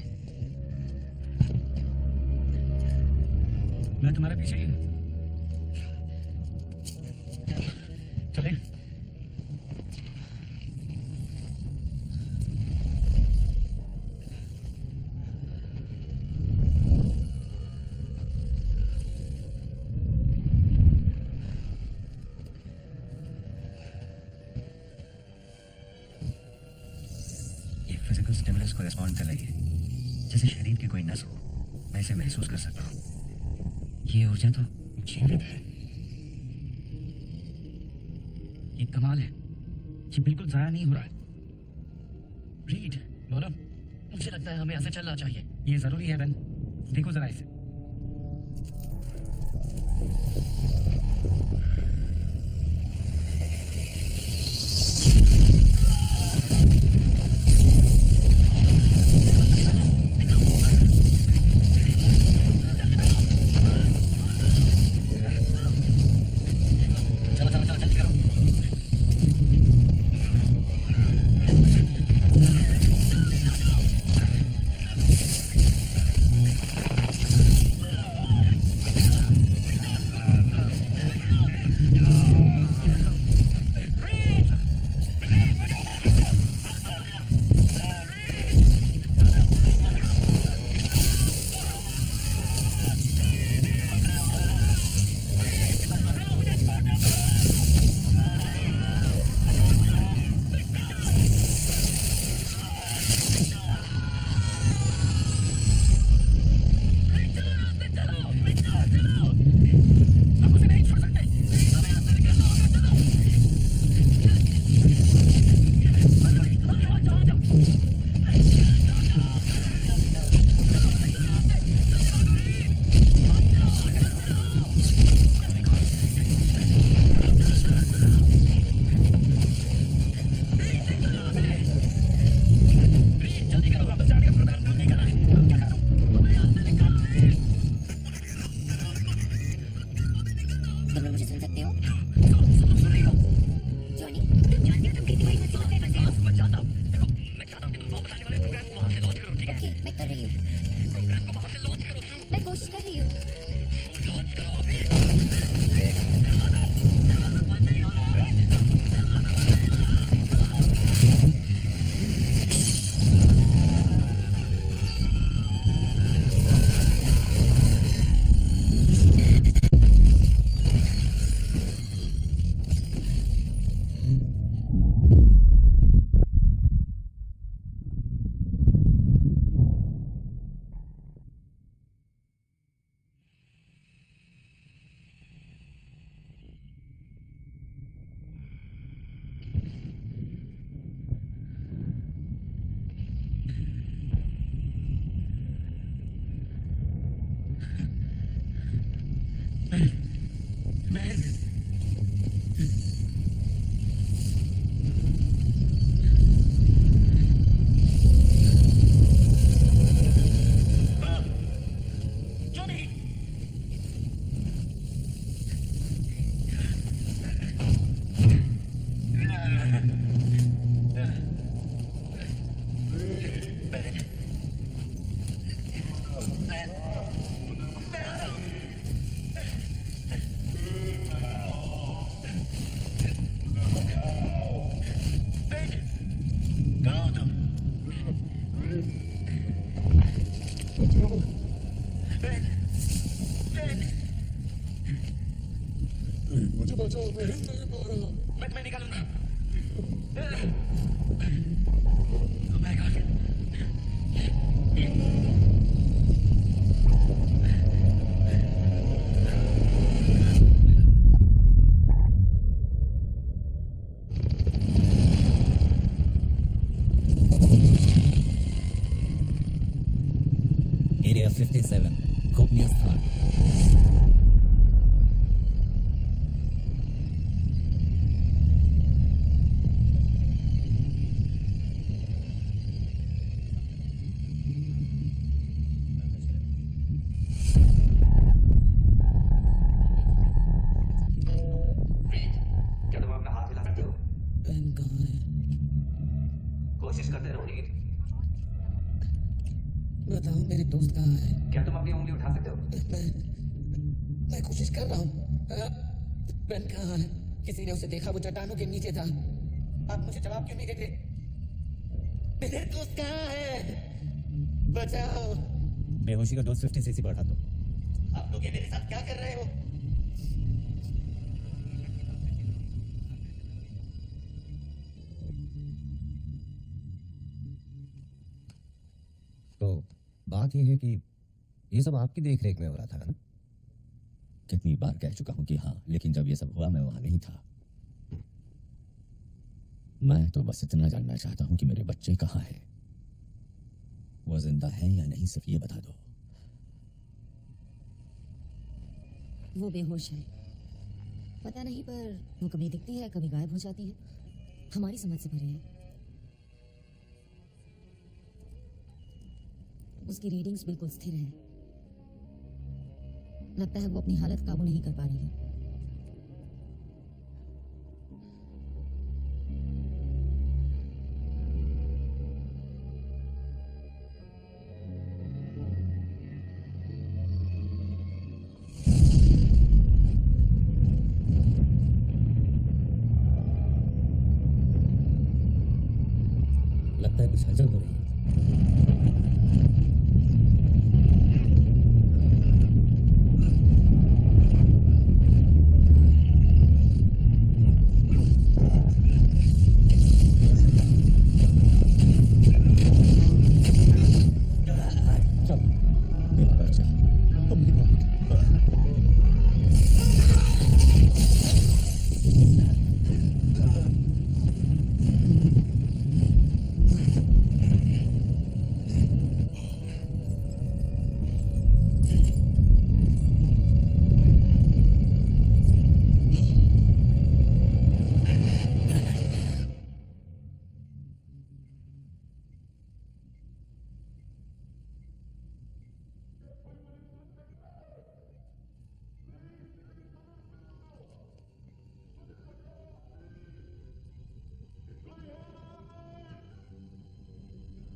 मैं तुम्हारे पीछे ही हूं। चले। ये फिजिकल स्टिमुलस को रिस्पॉन्ड कर रही है, जैसे शरीर की कोई नस हो। मैं इसे महसूस कर सकता हूँ। ये ऊर्जा तो जीवित है। ये कमाल है। ये बिल्कुल जाया नहीं हो रहा है। रीड, बोलो। मुझे लगता है हमें ऐसे चलना चाहिए। ये जरूरी है बेन। देखो जरा इसे। चलो चलो चलो, जल्दी करो। कर रही हूँ, मैं कोशिश कर रही हूँ। मैं निकालूंगा। Oh my God. एरिया 57 गोपनीय स्थान। क्या तुम अपना हाथ हिला सकते हो? पेन कहाँ है? कोशिश करते रहो रीड। बताओ मेरे दोस्त कहाँ है? क्या तुम अपनी उंगली उठा सकते हो? मैं कोशिश कर रहा हूँ। पेन कहाँ है? किसी ने उसे देखा, वो चट्टानों के नीचे था। आप मुझे जवाब क्यों नहीं देते? मेरे दोस्त कहाँ है? बचाओ। बेहोशी का डोज 50 सीसी बढ़ा दो। आप लोग ये मेरे साथ क्या कर रहे हो? तो बात यह है कि ये सब आपकी देख रेख में हो रहा था ना? कितनी बार कह चुका हूं कि हाँ, लेकिन जब ये सब हुआ मैं वहां नहीं था। मैं तो बस इतना जानना चाहता हूं कि मेरे बच्चे कहाँ हैं। वो जिंदा हैं या नहीं, सिर्फ ये बता दो। वो बेहोश है, पता नहीं, पर वो कभी दिखती है कभी गायब हो जाती है, हमारी समझ से परे है। उसकी रीडिंग्स बिल्कुल स्थिर है, लगता है वो अपनी हालत काबू नहीं कर पा रही है। लगता है कुछ हलचल हो रही है। चल, मेरा बच्चा, अपनी बात।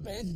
पेन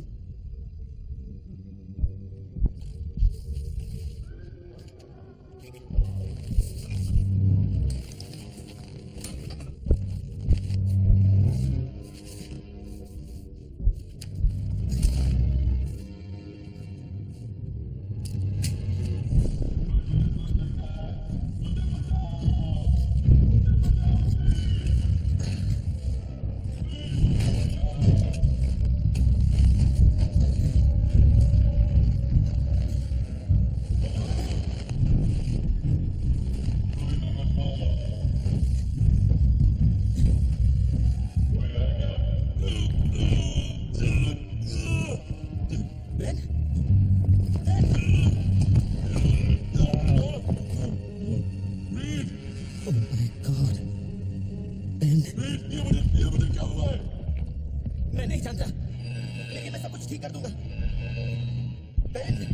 मेरी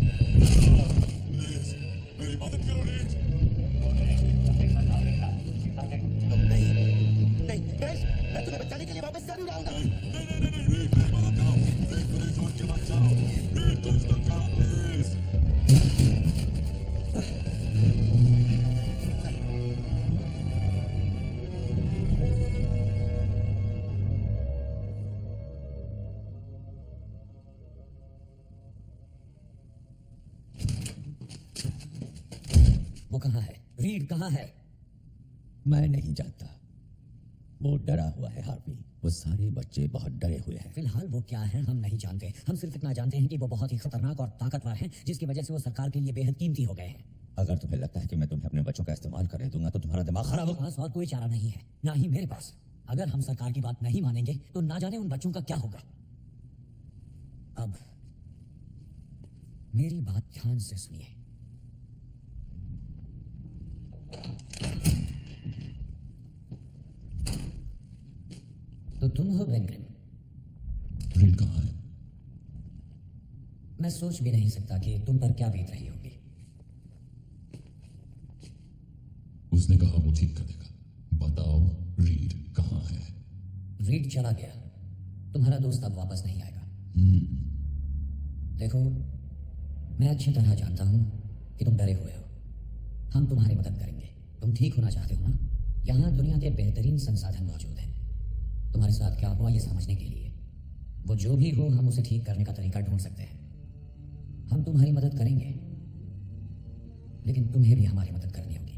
मदद करो रीड। नहीं टेस, मैं तुम्हें बचाने के लिए वापस जरूर आऊंगा। नहीं रीड, मेरी बात करो। रीड को नहीं छोड़ के मत जाओ। रीड तुम तक आओ प्लीज। वो कहाँ है? रीड कहाँ है? मैं नहीं जानता। वो डरा हुआ है हार्वी। वो सारे बच्चे बहुत डरे हुए हैं। फिलहाल वो क्या है हम नहीं जानते। हम सिर्फ इतना जानते हैं कि वो बहुत ही खतरनाक और ताकतवर हैं, जिसकी वजह से वो सरकार के लिए बेहद कीमती हो गए हैं। अगर तुम्हें लगता है कि मैं तुम्हें अपने बच्चों का इस्तेमाल करने दूंगा तो तुम्हारा दिमाग खराब हमारे होगा। पास और कोई चारा नहीं है, ना ही मेरे पास। अगर हम सरकार की बात नहीं मानेंगे तो ना जाने उन बच्चों का क्या होगा। अब मेरी बात ध्यान से सुनिए। तो तुम हो बेनग्रिन? रीड कहाँ है? मैं सोच भी नहीं सकता कि तुम पर क्या बीत रही होगी। उसने कहा वो ठीक कर देगा। बताओ रीड कहाँ है? रीड चला गया। तुम्हारा दोस्त अब वापस नहीं आएगा। देखो, मैं अच्छी तरह जानता हूं कि तुम डरे हुए हो। हम तुम्हारी मदद करेंगे। तुम ठीक होना चाहते हो ना? यहाँ दुनिया के बेहतरीन संसाधन मौजूद हैं। तुम्हारे साथ क्या हुआ ये समझने के लिए, वो जो भी हो, हम उसे ठीक करने का तरीका ढूंढ सकते हैं। हम तुम्हारी मदद करेंगे, लेकिन तुम्हें भी हमारी मदद करनी होगी।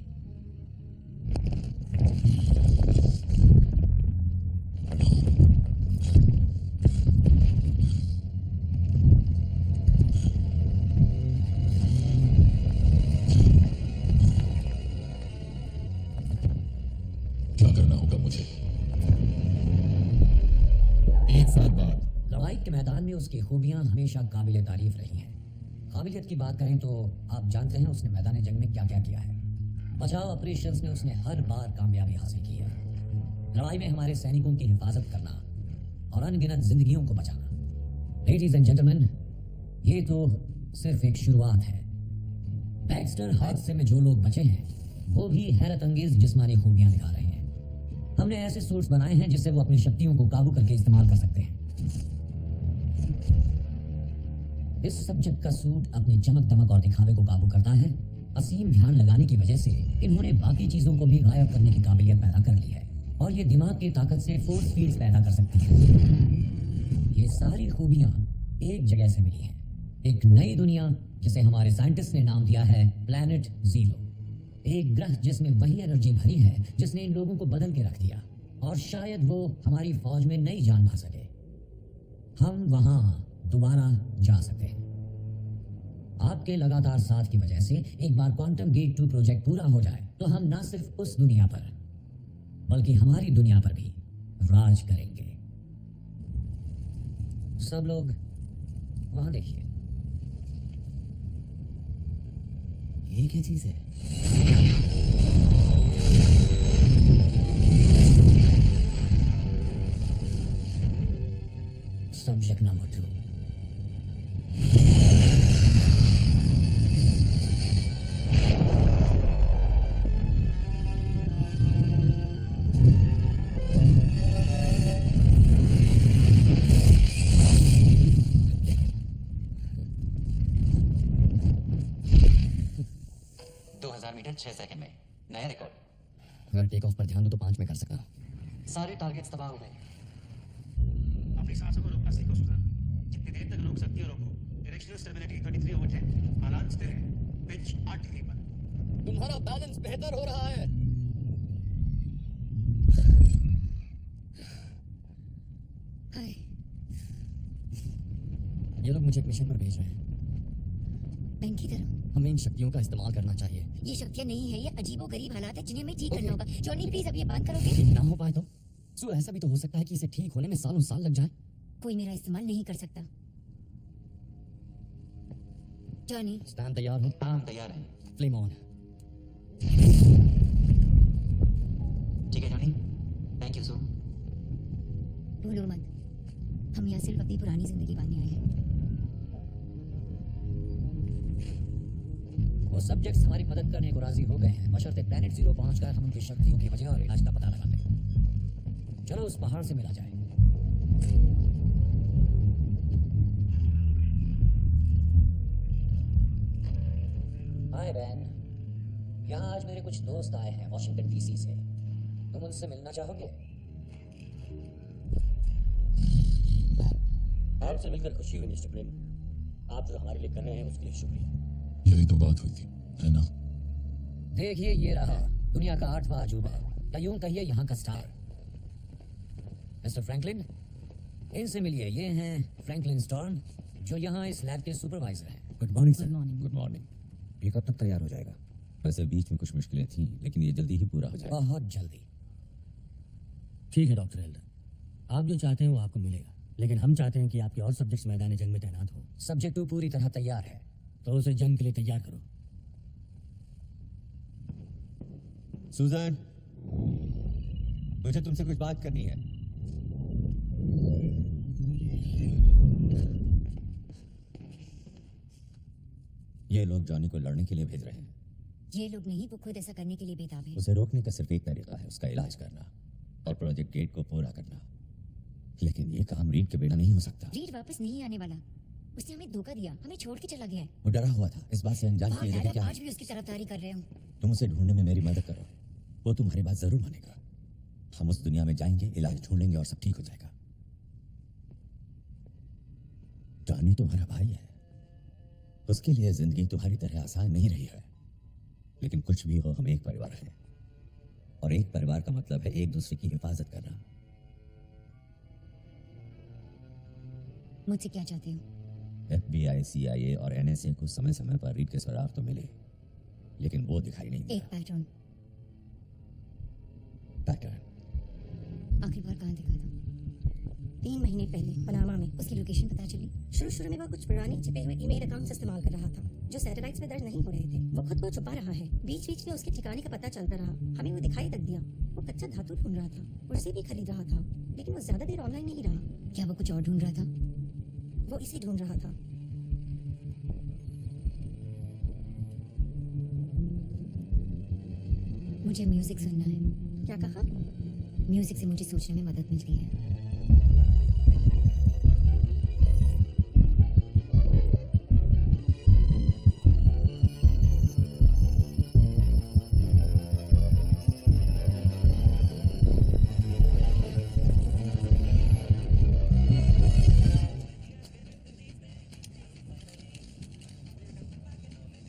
क्या करना होगा मुझे? एक साल बाद लड़ाई के मैदान में उसकी खूबियां हमेशा काबिल तारीफ रही हैं। काबिलियत की बात करें तो आप जानते हैं उसने मैदान जंग में क्या क्या किया है। बचाव ऑपरेशंस में उसने हर बार कामयाबी हासिल की है। लड़ाई में हमारे सैनिकों की हिफाजत करना और अनगिनत जिंदगियों को बचाना। लेडीज एंड जेंटलमैन, ये तो सिर्फ एक शुरुआत है। बैक्स्टर हादसे में जो लोग बचे हैं वो भी हैरत अंगेज जिस्मानी खूबियां दिखा रहे हैं। हमने ऐसे सूट्स बनाए हैं जिससे वो अपनी शक्तियों को काबू करके इस्तेमाल कर सकते हैं। इस सब्जेक्ट का सूट अपनी चमक दमक और दिखावे को काबू करता है। असीम ध्यान लगाने की वजह से इन्होंने बाकी चीजों को भी गायब करने की काबिलियत पैदा कर ली है और ये दिमाग की ताकत से फोर्स फील्ड्स पैदा कर सकती है। ये सारी खूबियां एक जगह से मिली हैं, एक नई दुनिया जिसे हमारे साइंटिस्ट ने नाम दिया है प्लैनेट जीरो। एक ग्रह जिसमें वही एनर्जी भरी है जिसने इन लोगों को बदल के रख दिया, और शायद वो हमारी फौज में नई जान भर सके। हम वहां दोबारा जा सके। आपके लगातार साथ की वजह से एक बार क्वांटम गेट 2 प्रोजेक्ट पूरा हो जाए तो हम ना सिर्फ उस दुनिया पर बल्कि हमारी दुनिया पर भी राज करेंगे। सब लोग वहां देखिए। ये क्या चीज है? Subject number 2। मीटर 6 सेकंड में नया रिकॉर्ड। अगर टेक ऑफ पर ध्यान दो तो 5 में कर सका। सारे टारगेट्स तबाह हो गए। अपनी सांसों को रोकना सीखो सुधान। जितनी देर तक रोक सकती हो रोको। Directional stability 33/10। हालात स्थिर हैं। पिच 8 डिग्री पर। तुम्हारा बैलेंस बेहतर हो रहा है। हाय, ये लोग मुझे एक मिशन पर भेज रहे हैं। पेन की तरह। हमें इन शक्तियों का इस्तेमाल करना चाहिए। ये शक्तियाँ नहीं है, ये अजीबो गरीब हालात है जिन्हें हमें ठीक करना होगा। जॉनी प्लीज अब ये बात करोगे? ये ना हो पाए तो सो ऐसा भी तो हो सकता है कि इसे ठीक होने में सालों साल लग जाए। कोई मेरा इस्तेमाल नहीं कर सकता। जॉनी, स्टैंड तैयार हो? हाँ, हम तैयार हैं। Flame on. ठीक है जॉनी, थैंक यू सो। भूलो मत, हम यहाँ सिर्फ अपनी पुरानी जिंदगी बांधने आए हैं। वो सब्जेक्ट्स हमारी मदद करने को राजी हो गए हैं, बशर्ते प्लेनेट जीरो पहुंचकर हम उनकी शक्तियों की वजह और इलाज का पता लगा लें। चलो उस पहाड़ से मिला जाए। हाय बैन, यहाँ आज मेरे कुछ दोस्त आए हैं वॉशिंगटन डीसी से। तुम उनसे मिलना चाहोगे? आपसे मिलकर खुशी हुई मिस्टर प्रेम। आप जो हमारे लिए कर रहे हैं उसके लिए शुक्रिया। यही तो बात हुई थी, है ना? देखिए ये रहा दुनिया का 8वां अजूबा, या यूं कहिए यहाँ का स्टार, मिस्टर फ्रैंकलिन। इनसे मिलिए, ये हैं फ्रैंकलिन स्टॉर्म, जो यहाँ इस लैब के सुपरवाइजर हैं। Good morning sir. Good morning. ये कब तक तैयार हो जाएगा? वैसे बीच में कुछ मुश्किलें थी, लेकिन ये जल्दी ही पूरा हो जाएगा। बहुत जल्दी। ठीक है डॉक्टर एल्डर, आप जो चाहते हैं वो आपको मिलेगा, लेकिन हम चाहते हैं कि आपके और सब्जेक्ट्स मैदान जंग में तैनात हो। सब्जेक्ट 2 पूरी तरह तैयार है। तो उसे जंग के लिए तैयार करो। सुजान, मुझे तुमसे कुछ बात करनी है। ये लोग जॉनी को लड़ने के लिए भेज रहे हैं। ये लोग नहीं, वो खुद ऐसा करने के लिए बेताब है। उसे रोकने का सिर्फ एक तरीका है, उसका इलाज करना और प्रोजेक्ट गेट को पूरा करना। लेकिन ये काम रीड के बिना नहीं हो सकता। रीड वापस नहीं आने वाला। उसने हमें धोखा दिया, हमें छोड़ के चला गया है। वो डरा हुआ था, इस बात से अनजान हाँ, की ये जगह क्या आज है। भी उसकी तरफदारी कर रहे हो। तुम उसे ढूंढने में मेरी मदद करो, वो तुम्हारी बात जरूर मानेगा। हम उस दुनिया में जाएंगे, इलाज ढूंढेंगे और सब ठीक हो जाएगा। जॉनी तुम्हारा भाई है, उसके लिए जिंदगी तुम्हारी तरह आसान नहीं रही है। लेकिन कुछ भी हो, हम एक परिवार हैं, और एक परिवार का मतलब है एक दूसरे की हिफाजत करना। मुझसे क्या चाहते हो? FBI, CIA और NSA को समय समय पर रीड के सुराग तो मिले, लेकिन वो दिखाई नहीं एक दिया। पैटर्न। पैटर्न आखिरी बार कहाँ देखा था? 3 महीने पहले पनामा में। उसकी लोकेशन पता चली? शुरू में वह कुछ पुराने छिपे हुए ईमेल अकाउंट्स इस्तेमाल कर रहा था जो सैटेलाइट्स में दर्ज नहीं हो रहे थे। वो खुद को छुपा रहा है। बीच में उसके ठिकाने का पता चलता रहा। हमें वो दिखाई तक दिया। वो कच्चा धातु ढूंढ रहा था, उसे भी खरीद रहा था, लेकिन वो ज्यादा देर ऑनलाइन नहीं रहा। क्या वो कुछ और ढूंढ रहा था? वो इसे ढूंढ रहा था। मुझे म्यूजिक सुनना है। क्या कहा? म्यूजिक से मुझे सोचने में मदद मिलती है।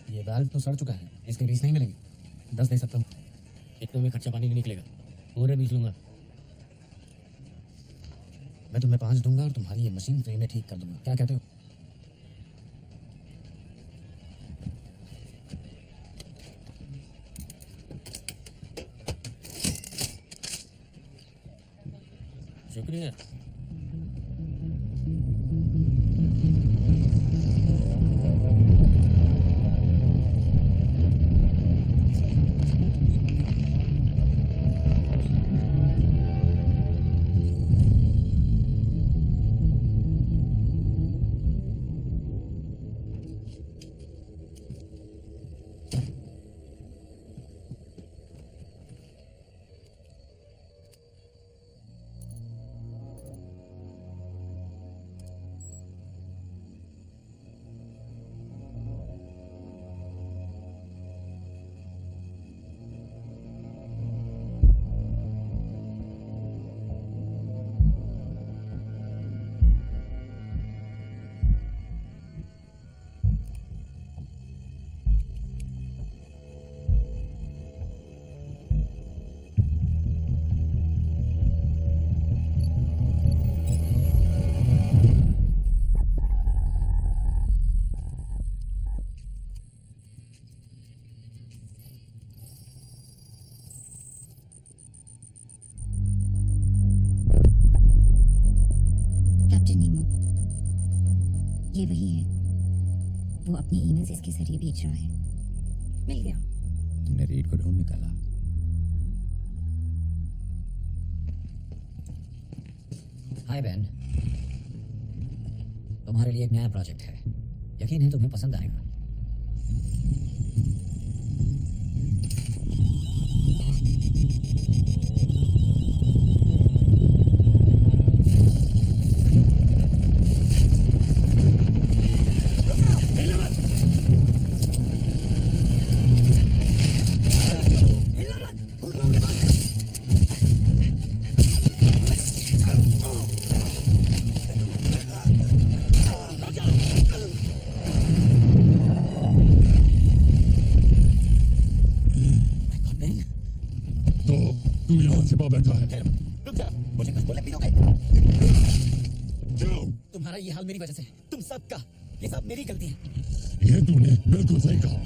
ये बाल्ब तो सड़ चुका है, इसके बीज नहीं मिलेंगे। 10 दे सकता हूँ। इतने में खर्चा पानी नहीं निकलेगा, पूरे बीज लूंगा। मैं तुम्हें 5 दूंगा और तुम्हारी ये मशीन फ्री में ठीक कर दूंगा। क्या कहते हो? शुक्रिया। कैप्टन नीमो, ये वही है। वो अपनी ईमेल्स इसके जरिए भेज रहा है। मिल गया। तुमने रीड को ढूंढ निकाला। हाय बैन, तुम्हारे लिए एक नया प्रोजेक्ट है। यकीन है तुम्हें पसंद आएगा। तो तू यहाँ छिपा बैठा है। रुक जा, मुझे कुछ बोले पिनोगे। क्यों? तुम्हारा ये हाल मेरी वजह से, तुम सबका, ये सब मेरी गलती है। ये तूने बिल्कुल सही कहा।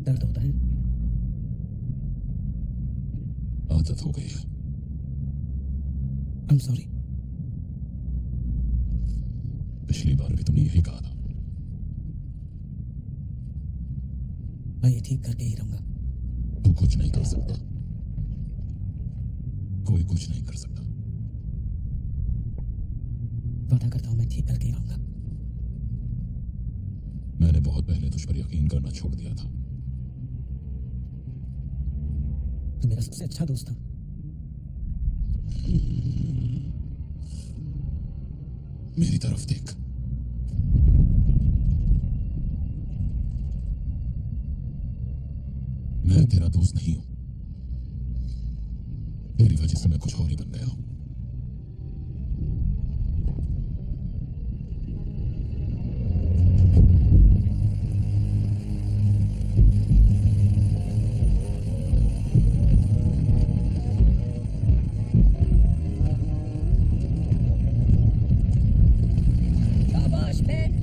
दर्द होता है, आदत हो गई है। I'm sorry। पिछली बार भी तुमने यही कहा था। मैं ये ठीक करके ही रहूंगा। तू कुछ नहीं कर सकता, कोई कुछ नहीं कर सकता। वादा करता हूँ मैं ठीक करके ही रहूंगा। मैंने बहुत पहले तुझ पर यकीन करना छोड़ दिया था। तू मेरा सबसे अच्छा दोस्त था। मेरी तरफ देख। मैं तेरा दोस्त नहीं हूं। तेरी वजह से मैं कुछ और ही बन गया हूं। शाबाश बेन।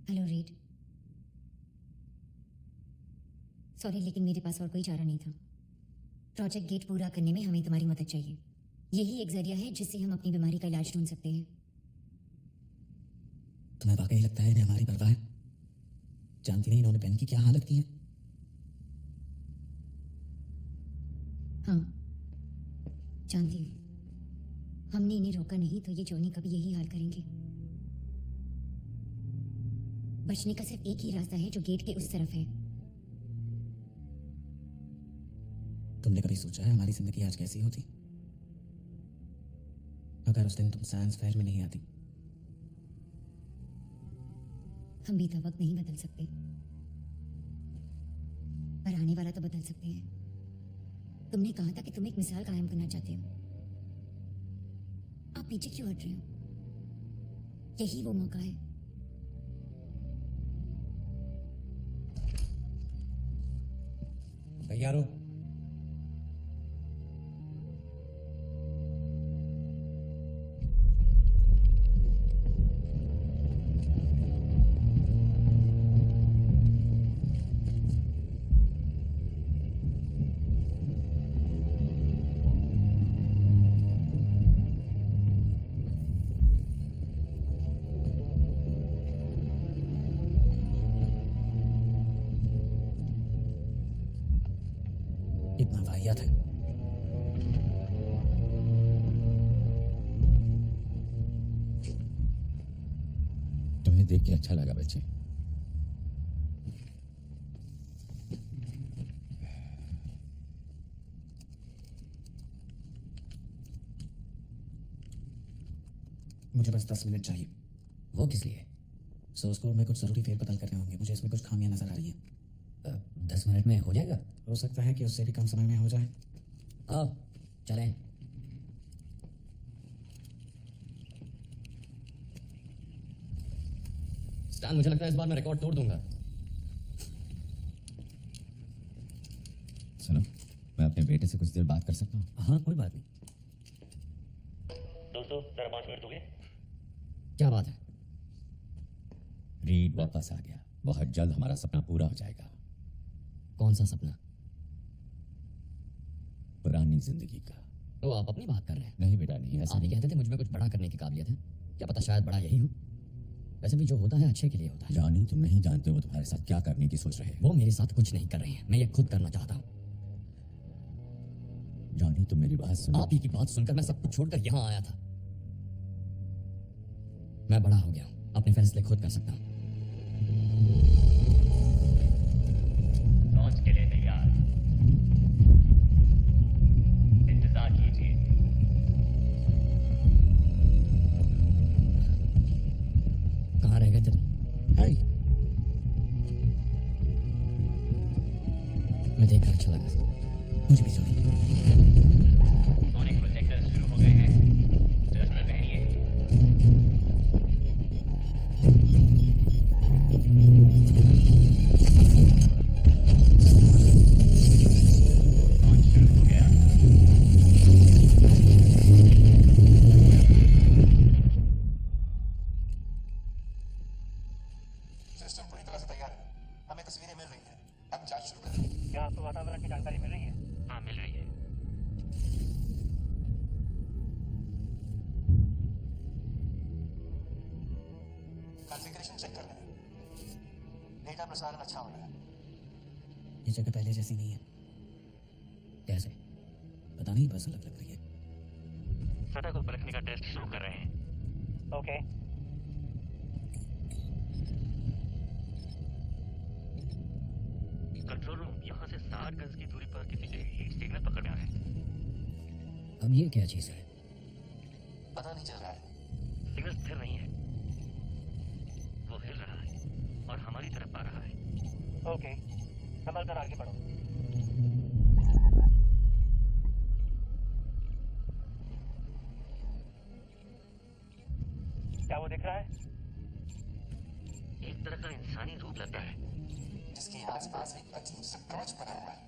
Hello read. सॉरी, लेकिन मेरे पास और कोई चारा नहीं था। प्रोजेक्ट गेट पूरा करने में हमें तुम्हारी मदद चाहिए। यही एक जरिया है जिससे हम अपनी बीमारी का इलाज ढूंढ सकते हैं। तुम्हें वाकई लगता है इन्हें हमारी परवाह है? जानती नहीं इन्होंने पेन की क्या हालत की है? हाँ, जानती हूँ। हमने इन्हें रोका नहीं तो ये जोनी कभी यही हाल करेंगे। बचने का सिर्फ एक ही रास्ता है जो गेट के उस तरफ है। तुमने कभी सोचा है हमारी जिंदगी आज कैसी होती अगर उस दिन तुम साइंस फेयर में नहीं आती? हम बीता वक्त नहीं बदल सकते, पर आने वाला तो बदल सकते हैं। तुमने कहा था कि तुम एक मिसाल कायम करना चाहते हो। आप पीछे क्यों हट रहे हो? यही वो मौका है। तैयार हो? इतना वाहियात है। तुम्हें देख के अच्छा लगा बच्चे। मुझे बस 10 मिनट चाहिए। वो किस लिए? सोर्स कोड में कुछ जरूरी फेरबदल करने होंगे। मुझे इसमें कुछ खामियां नजर आ रही हैं। 10 मिनट में हो जाएगा? हो सकता है कि उससे भी कम समय में हो जाए। आओ चलें। स्टैन, मुझे लगता है इस बार मैं रिकॉर्ड तोड़ दूंगा। मैं अपने बेटे से कुछ देर बात कर सकता हूँ? हाँ, कोई बात नहीं। दोस्तों जरा 5 मिनट दोगे? क्या बात है? रीड वापस आ गया। बहुत जल्द हमारा सपना पूरा हो जाएगा। कौन सा सपना? पुरानी जिंदगी का। तो आप अपनी बात कर रहे हैं? नहीं बेटा, नहीं ऐसा आप ही नहीं। कहते थे मुझ में कुछ बड़ा करने की काबिलियत है। क्या पता शायद बड़ा यही हो। वैसे भी जो होता है अच्छे के लिए होता है। जॉनी, तुम नहीं जानते वो तुम्हारे साथ क्या करने की सोच रहे हैं। वो मेरे साथ कुछ नहीं कर रहे हैं, मैं ये खुद करना चाहता हूँ। जॉनी, तुम मेरी बात सुनो। आप ही की बात सुनकर मैं सब कुछ छोड़कर यहाँ आया था। मैं बड़ा हो गया हूँ, अपने फैसले खुद कर सकता हूँ। लॉन्च के लिए तैयार। इंतजार कीजिए। कहाँ रह गए थे तुम? मैं देखकर अच्छा लगा। मुझे भी सॉरी। सोनिक प्रोजेक्टर्स शुरू हो गए हैं। चश्मे पहनिए। लॉन्च शुरू हो गया। सिस्टम पूरी तरह से तैयार है। हमें तस्वीरें मिल रही हैं। अब जांच शुरू करें। क्या आपको वातावरण की जानकारी मिल रही है? हाँ, मिल रही है। कॉन्फ़िगरेशन चेक कर रहे हैं। डेटा प्रसारण अच्छा हो रहा है। ये जगह पहले जैसी नहीं है। कैसे? पता नहीं, बस अलग लग रही है। सतह को परखने का टेस्ट शुरू कर रहे हैं। ओके। कंट्रोल रूम, यहाँ से 60 गज की दूरी पर किसी जगह हीट सिग्नल पकड़ में आ रहा है। अब ये क्या चीज़ है? पता नहीं चल रहा है। सिग्नल स्थिर नहीं है। वो हिल रहा है और हमारी तरफ आ रहा है। ओके, संभल कर आगे बढ़ो। क्या वो दिख रहा है? एक तरह का इंसानी रूप लगता है, जिसके आसपास एक अजीब सा कवच बना हुआ है।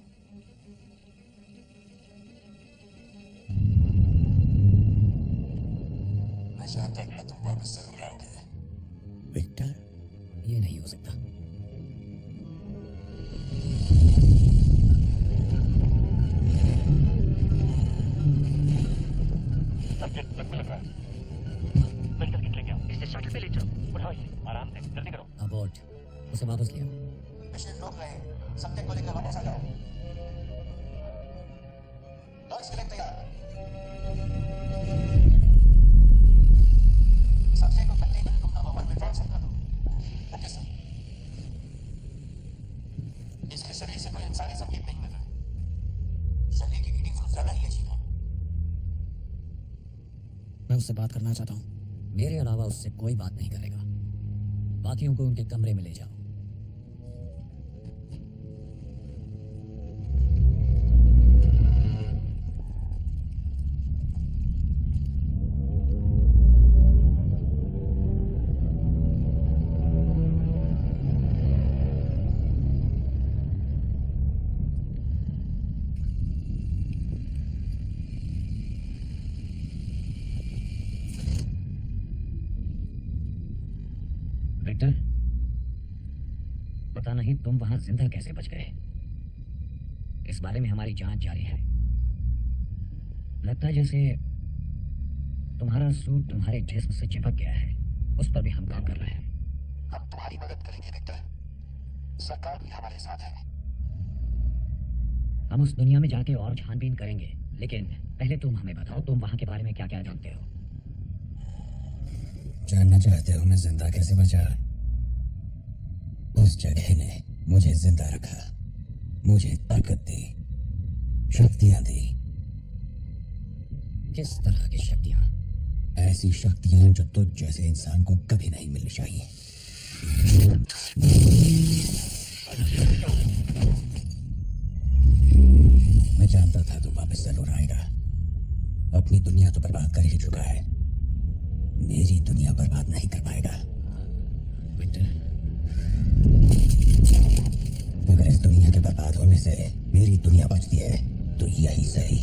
मैं जानता था तुम वापस जरूर आओगे। विक्टर, ये नहीं हो सकता। सब्जेक्ट लगने लग रहा है। मेडिकल किट लेके आओ। इसे शटर पे ले जाओ। उठाओ इसे, आराम से, जल्दी करो। अबॉर्ट, उसे वापस ले आओ। मिशन रोक रहे हैं। सब्जेक्ट को लेकर वापस आ जाओ। लॉन्च के लिए तैयार। सब्जेक्ट को कंटेनर रूम नंबर 1 में ट्रांसफर कर दो। Okay sir. इसके शरीर से कोई इंसानी संकेत नहीं मिल रहा। शरीर की रीडिंग कुछ ज्यादा ही अजीब है। मैं उससे बात करना चाहता हूँ। मेरे अलावा उससे कोई बात नहीं करेगा। बाकियों को उनके कमरे में ले जाओ। विक्टर, पता नहीं तुम वहां जिंदा कैसे बच गए। इस बारे में हमारी जांच जारी है। लगता है जैसे तुम्हारा सूट तुम्हारे जिस्म से चिपक गया है। उस पर भी हम काम कर रहे हैं। हम तुम्हारी मदद करेंगे विक्टर। सरकार भी हमारे साथ है। हम उस दुनिया में जाके और छानबीन करेंगे, लेकिन पहले तुम हमें बताओ, तुम वहां के बारे में क्या क्या जानते हो? जानना चाहते हो मैं जिंदा कैसे बचा? उस जगह ने मुझे जिंदा रखा, मुझे ताकत दी, शक्तियां दी। किस तरह की शक्तियां? ऐसी शक्तियां जो तुझ जैसे इंसान को कभी नहीं मिलनी चाहिए। मैं जानता था तू वापस जरूर आएगा। अपनी दुनिया तो बर्बाद कर ही चुका है, मेरी दुनिया बर्बाद नहीं कर पाएगा। विक्टर, अगर इस दुनिया के बर्बाद होने से मेरी दुनिया बचती है तो यही सही।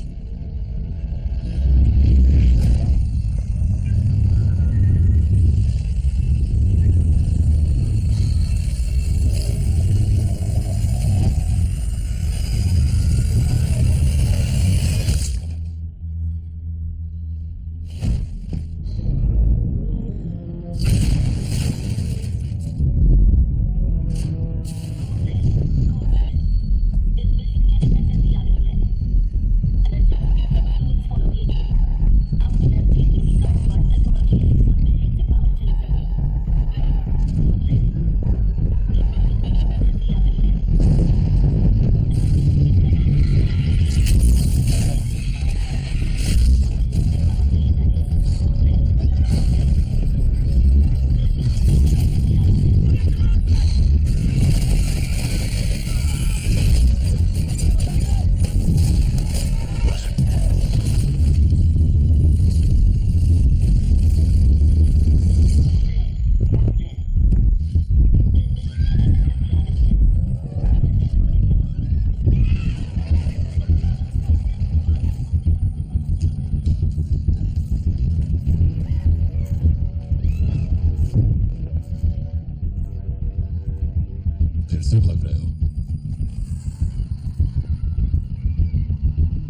फिर से भाग रहे हो?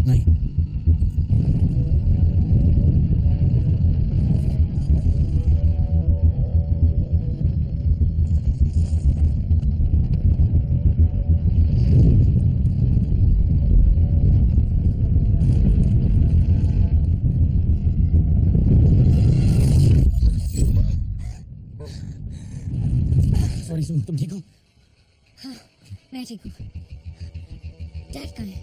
नहीं, सॉरी सुन, तुम ठीक हो? हाँ, मैं ठीक हूँ। डैड कहाँ है?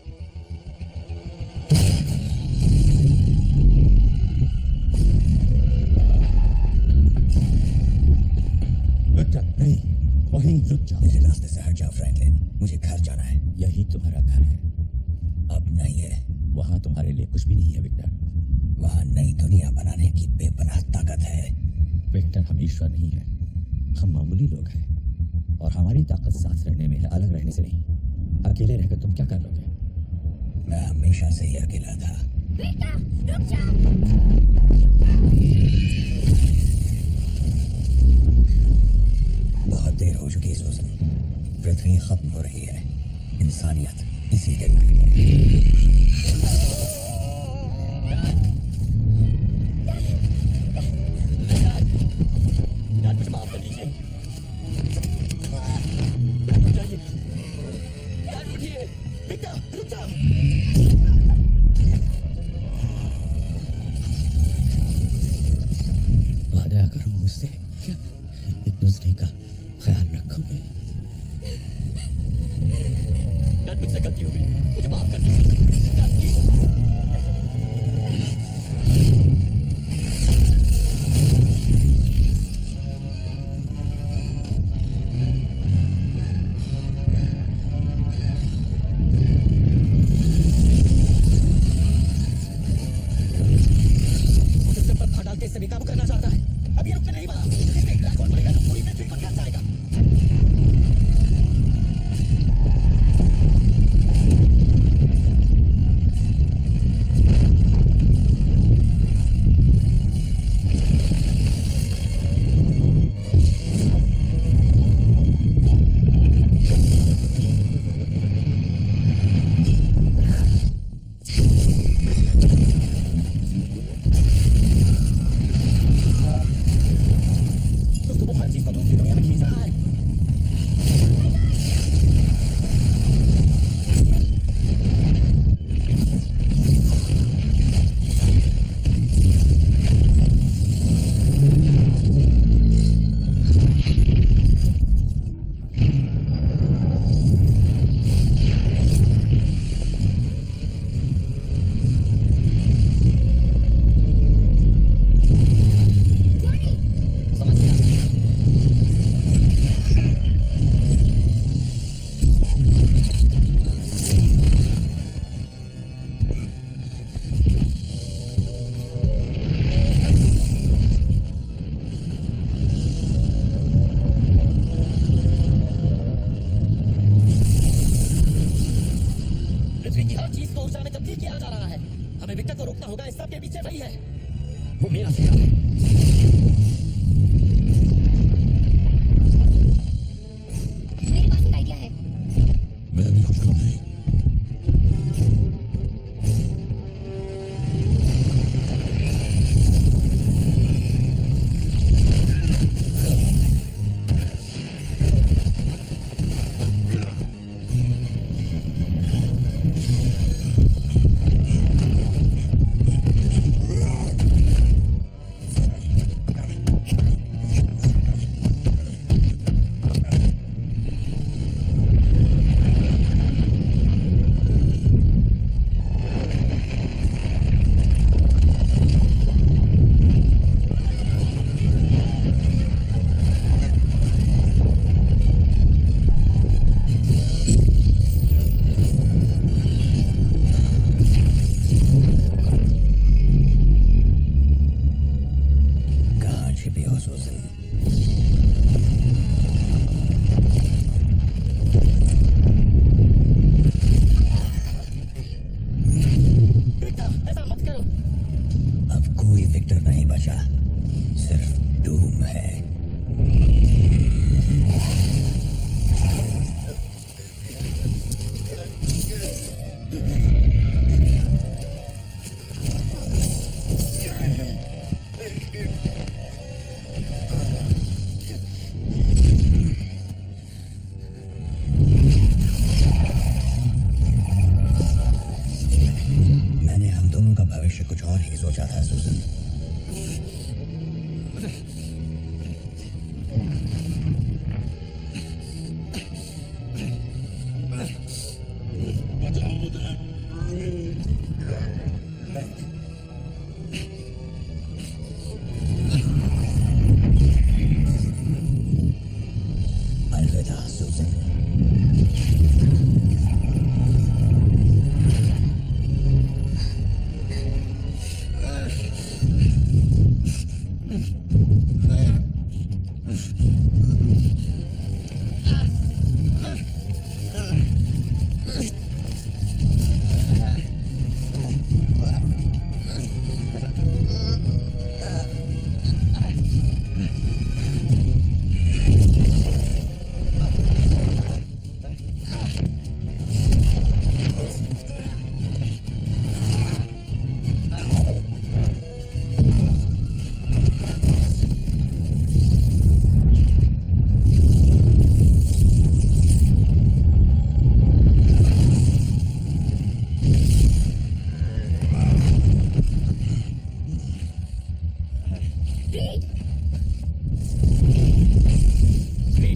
विक्टर, नहीं, वहीं रुक जाओ। मेरे रास्ते से हट जाओ फ्रैंकलिन, मुझे घर जाना है। यही तुम्हारा घर है। अब नहीं है। वहां तुम्हारे लिए कुछ भी नहीं है विक्टर। वहां नई दुनिया बनाने की बेपनाह ताकत है। विक्टर, हम ईश्वर नहीं है, हम मामूली लोग हैं और हमारी ताकत साथ रहने में है, अलग रहने से नहीं। अकेले रहकर तुम क्या कर लोगे? मैं हमेशा से ही अकेला था। बेटा रुक जा। बहुत देर हो चुकी है सुसन। पृथ्वी खत्म हो रही है, इंसानियत इसी दिन है। मुझे माफ कर दीजिए। विक्टर, रुक जाओ। वादा करो मुझसे, क्या एक दूसरे का ख्याल रखोगे? मुझसे गलती हो गई, मुझे माफ कर दीजिए। इससे बेकाबू करना चाहता है। अब ये रुकने नहीं वाला। इसमें क्रैक और पड़ेगा तो पूरी पृथ्वी पर गिर जाएगा।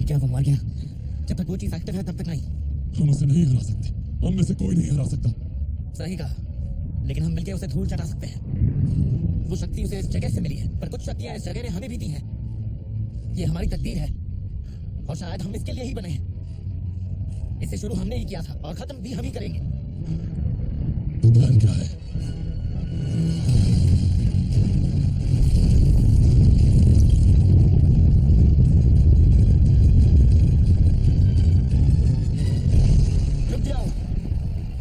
क्या वो मर गया? जब तक वो चीज एक्टिव है तब तक नहीं। हम उसे नहीं हरा सकते, हम में से कोई नहीं हरा सकता। सही कहा, लेकिन हम मिलकर उसे धूल चटा सकते हैं। वो शक्ति उसे इस जगह से मिली है, पर कुछ शक्तियां इस जगह ने हमें भी दी हैं। ये हमारी तकदीर है और शायद हम इसके लिए ही बने हैं। इसे शुरू हमने ही किया था और खत्म भी हम ही करेंगे। तो प्लान क्या है? रुक जाओ।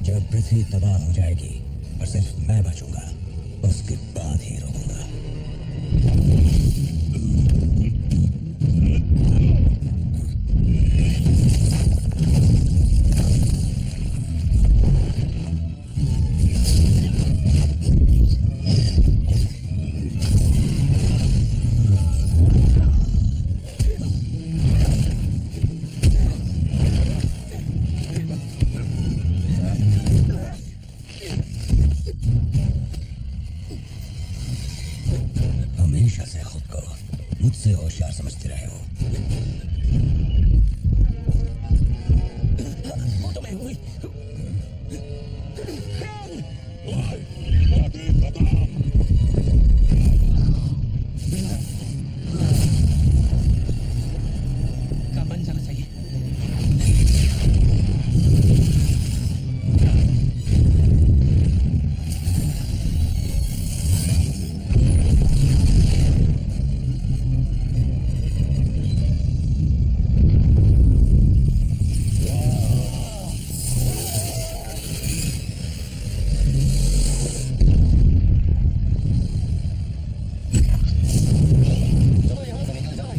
जब पृथ्वी तबाह हो जाएगी और सिर्फ मैं बचूंगा, उसके बाद ही रुकूंगा। हमेशा से खुद को मुझसे होशियार समझते रहे हो। वो तो मैं हुई। काम बन जाना चाहिए। चलो यहाँ से निकल जाए।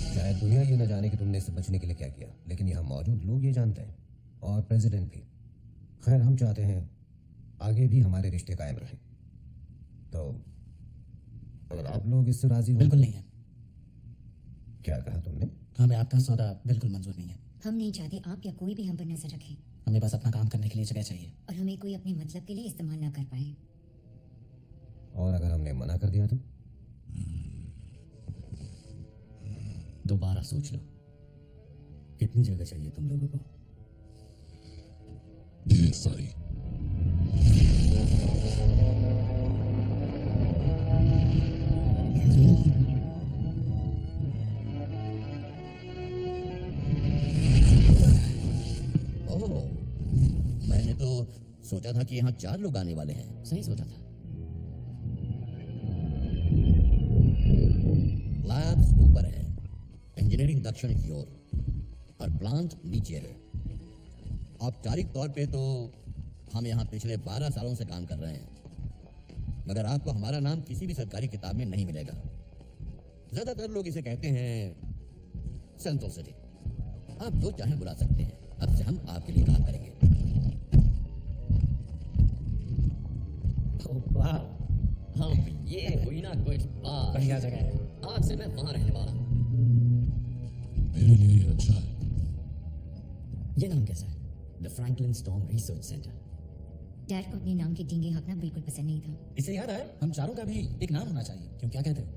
शायद दुनिया ये न जाने कि तुमने इससे बचने के लिए क्या किया, लेकिन यहाँ मौजूद लोग ये जानते हैं, और प्रेसिडेंट भी। खैर, हम चाहते हैं आगे भी हमारे रिश्ते कायम रहें। तो अगर आप लोग इससे राजी हो। बिल्कुल नहीं है। क्या कहा तुमने? हमें आपका सौदा बिल्कुल मंजूर नहीं है। हम नहीं चाहते आप या कोई भी हम पर नजर रखे हमें बस अपना काम करने के लिए जगह चाहिए। और हमें कोई अपने मतलब के लिए इस्तेमाल ना कर पाए। और अगर हमने मना कर दिया तो? दोबारा सोच लो, कितनी जगह चाहिए तुम लोगों को? ढेर सारी। ओह, मैंने तो सोचा था कि यहाँ 4 लोग आने वाले हैं। सही सोचा था। लैब्स ऊपर है, इंजीनियरिंग दक्षिण की ओर और प्लांट नीचे है। औपचारिक तौर पे तो हम यहाँ पिछले 12 सालों से काम कर रहे हैं, मगर आपको हमारा नाम किसी भी सरकारी किताब में नहीं मिलेगा। ज्यादातर लोग इसे कहते हैं सेंट्रल सिटी। आप जो चाहे बुला सकते हैं। अब से हम आपके लिए काम करेंगे। ओह, वाह, हम ये हुई ना कुछ बात। बढ़िया जगह है। आज से मैं वहां रहने वाला हूँ। मेरे लिए ये अच्छा है। ये नाम कैसा है? The Franklin storm research centre. Dad को अपने नाम के डींगे हाँकना बिल्कुल पसंद नहीं था। इससे याद आया, हम चारों का भी एक नाम होना चाहिए। क्यों, क्या कहते हो?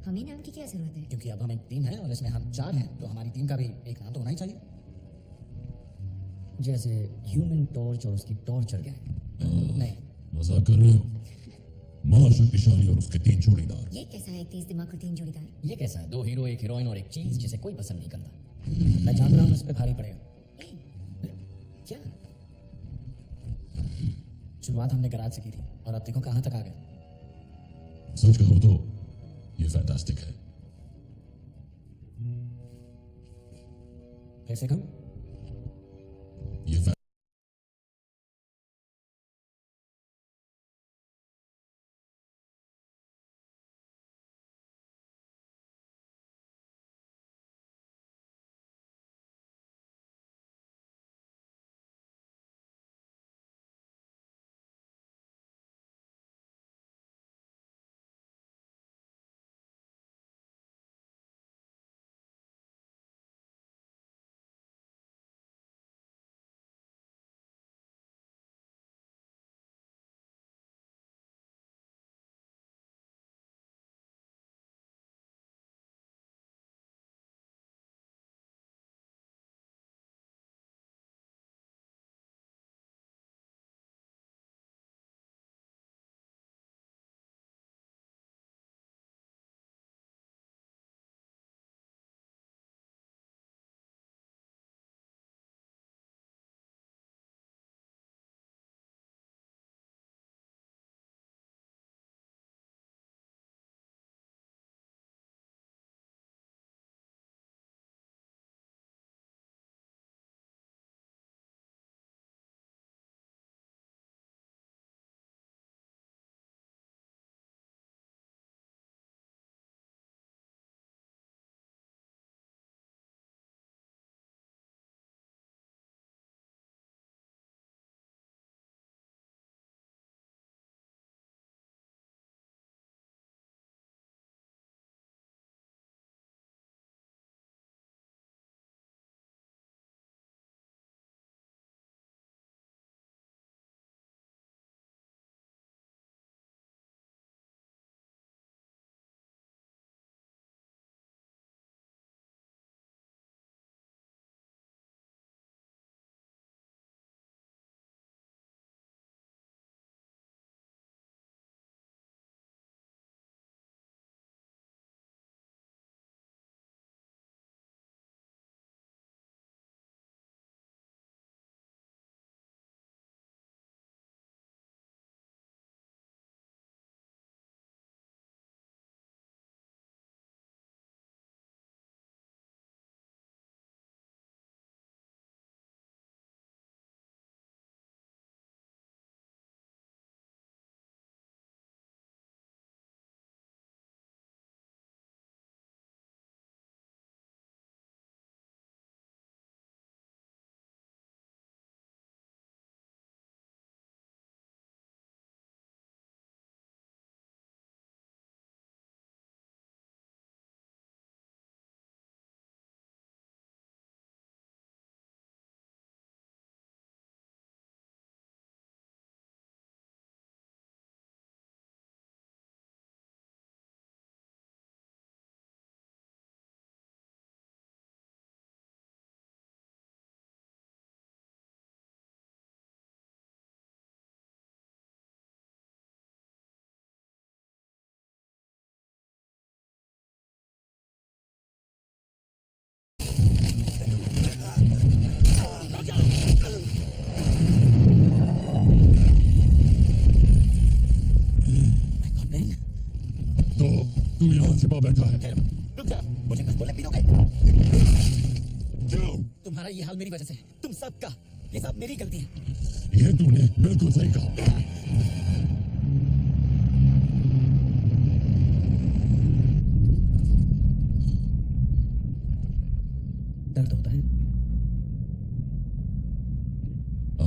हमें नाम की क्या जरूरत है? क्योंकि अब हम एक टीम है और इसमें हम 4 हैं, तो हमारी टीम का भी एक नाम तो होना ही चाहिए। जैसे ह्यूमन टॉर्च और उसकी टॉर्चर गैंग। नहीं, मजाक कर रहे हो? महाशक्तिशाली और उसके 3 जोड़ीदार। ये कैसा है, तेज दिमाग और 3 जोड़ीदार? ये कैसा है, 2 हीरो, 1 हीरोइन और एक चीज जिसे कोई पसंद नहीं करता। मैं जान रहा हूँ इस पे भारी पड़ेगा। क्या? शुरुआत हमने गराज से की थी और अब देखो कहाँ तक आ गए। सच कहो तो ये फैंटास्टिक है। फिर से कहूँ? ये तू यहाँ छिपा बैठा है। रुक जा, मुझे कुछ बोले पीनोगे। जाओ। तुम्हारा ये हाल मेरी वजह से है, तुम सबका, ये सब मेरी गलती है। ये तूने बिल्कुल सही कहा। दर्द होता है?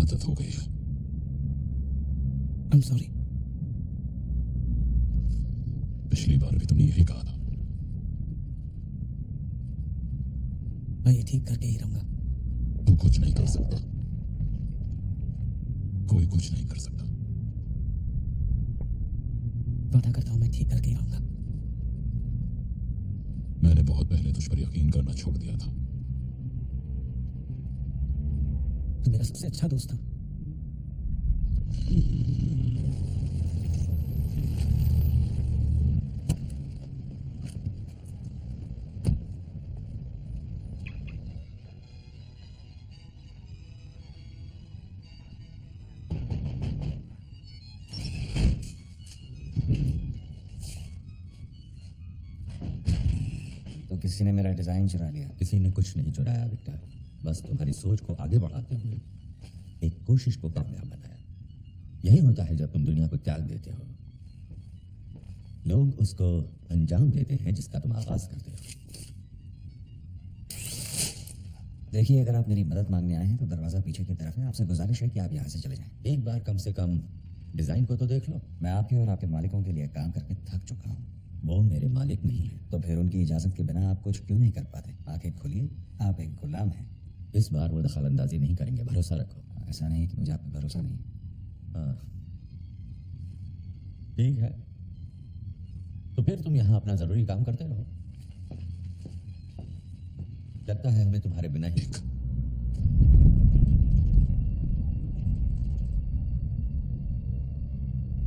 आदत हो गई है। I'm sorry। पिछली बार भी तुमने यही कहा था। मैं ये ठीक करके ही रहूंगा। तू कुछ नहीं कर सकता, कोई कुछ नहीं कर सकता। वादा करता हूं मैं ठीक करके ही रहूंगा। मैंने बहुत पहले तुझ पर यकीन करना छोड़ दिया था। तू मेरा सबसे अच्छा दोस्त था। तो किसी ने मेरा डिजाइन चुरा लिया। किसी ने कुछ नहीं चुराया विक्टर, बस तुम्हारी सोच को आगे बढ़ाते हुए एक कोशिश को कामयाब बनाया। यही होता है जब तुम दुनिया को त्याग देते हो। लोग उसको अंजाम देते हैं जिसका तुम आगाज करते हो। देखिए, अगर आप मेरी मदद मांगने आए हैं तो दरवाजा पीछे की तरफ है। आपसे गुजारिश है कि आप यहाँ से चले जाएं। एक बार कम से कम डिजाइन को तो देख लो। मैं आपके और आपके मालिकों के लिए काम करके थक चुका हूँ। वो मेरे मालिक नहीं है। तो फिर उनकी इजाजत के बिना आप कुछ क्यों नहीं कर पाते? आंखें खोलिए, आप एक गुलाम हैं। इस बार वो दखल अंदाजी नहीं करेंगे, भरोसा रखो। ऐसा नहीं कि मुझे आप पे भरोसा नहीं। हाँ, ठीक है, तो फिर तुम यहाँ अपना जरूरी काम करते रहो। लगता है हमें तुम्हारे बिना ही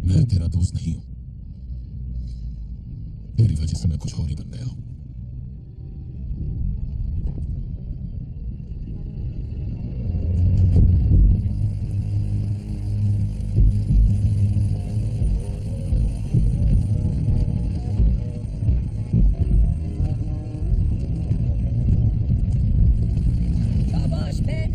मैं तेरा दोस्त नहीं हूं। तेरी वजह से मैं कुछ और ही बन गया हूं। शाबाश बेन।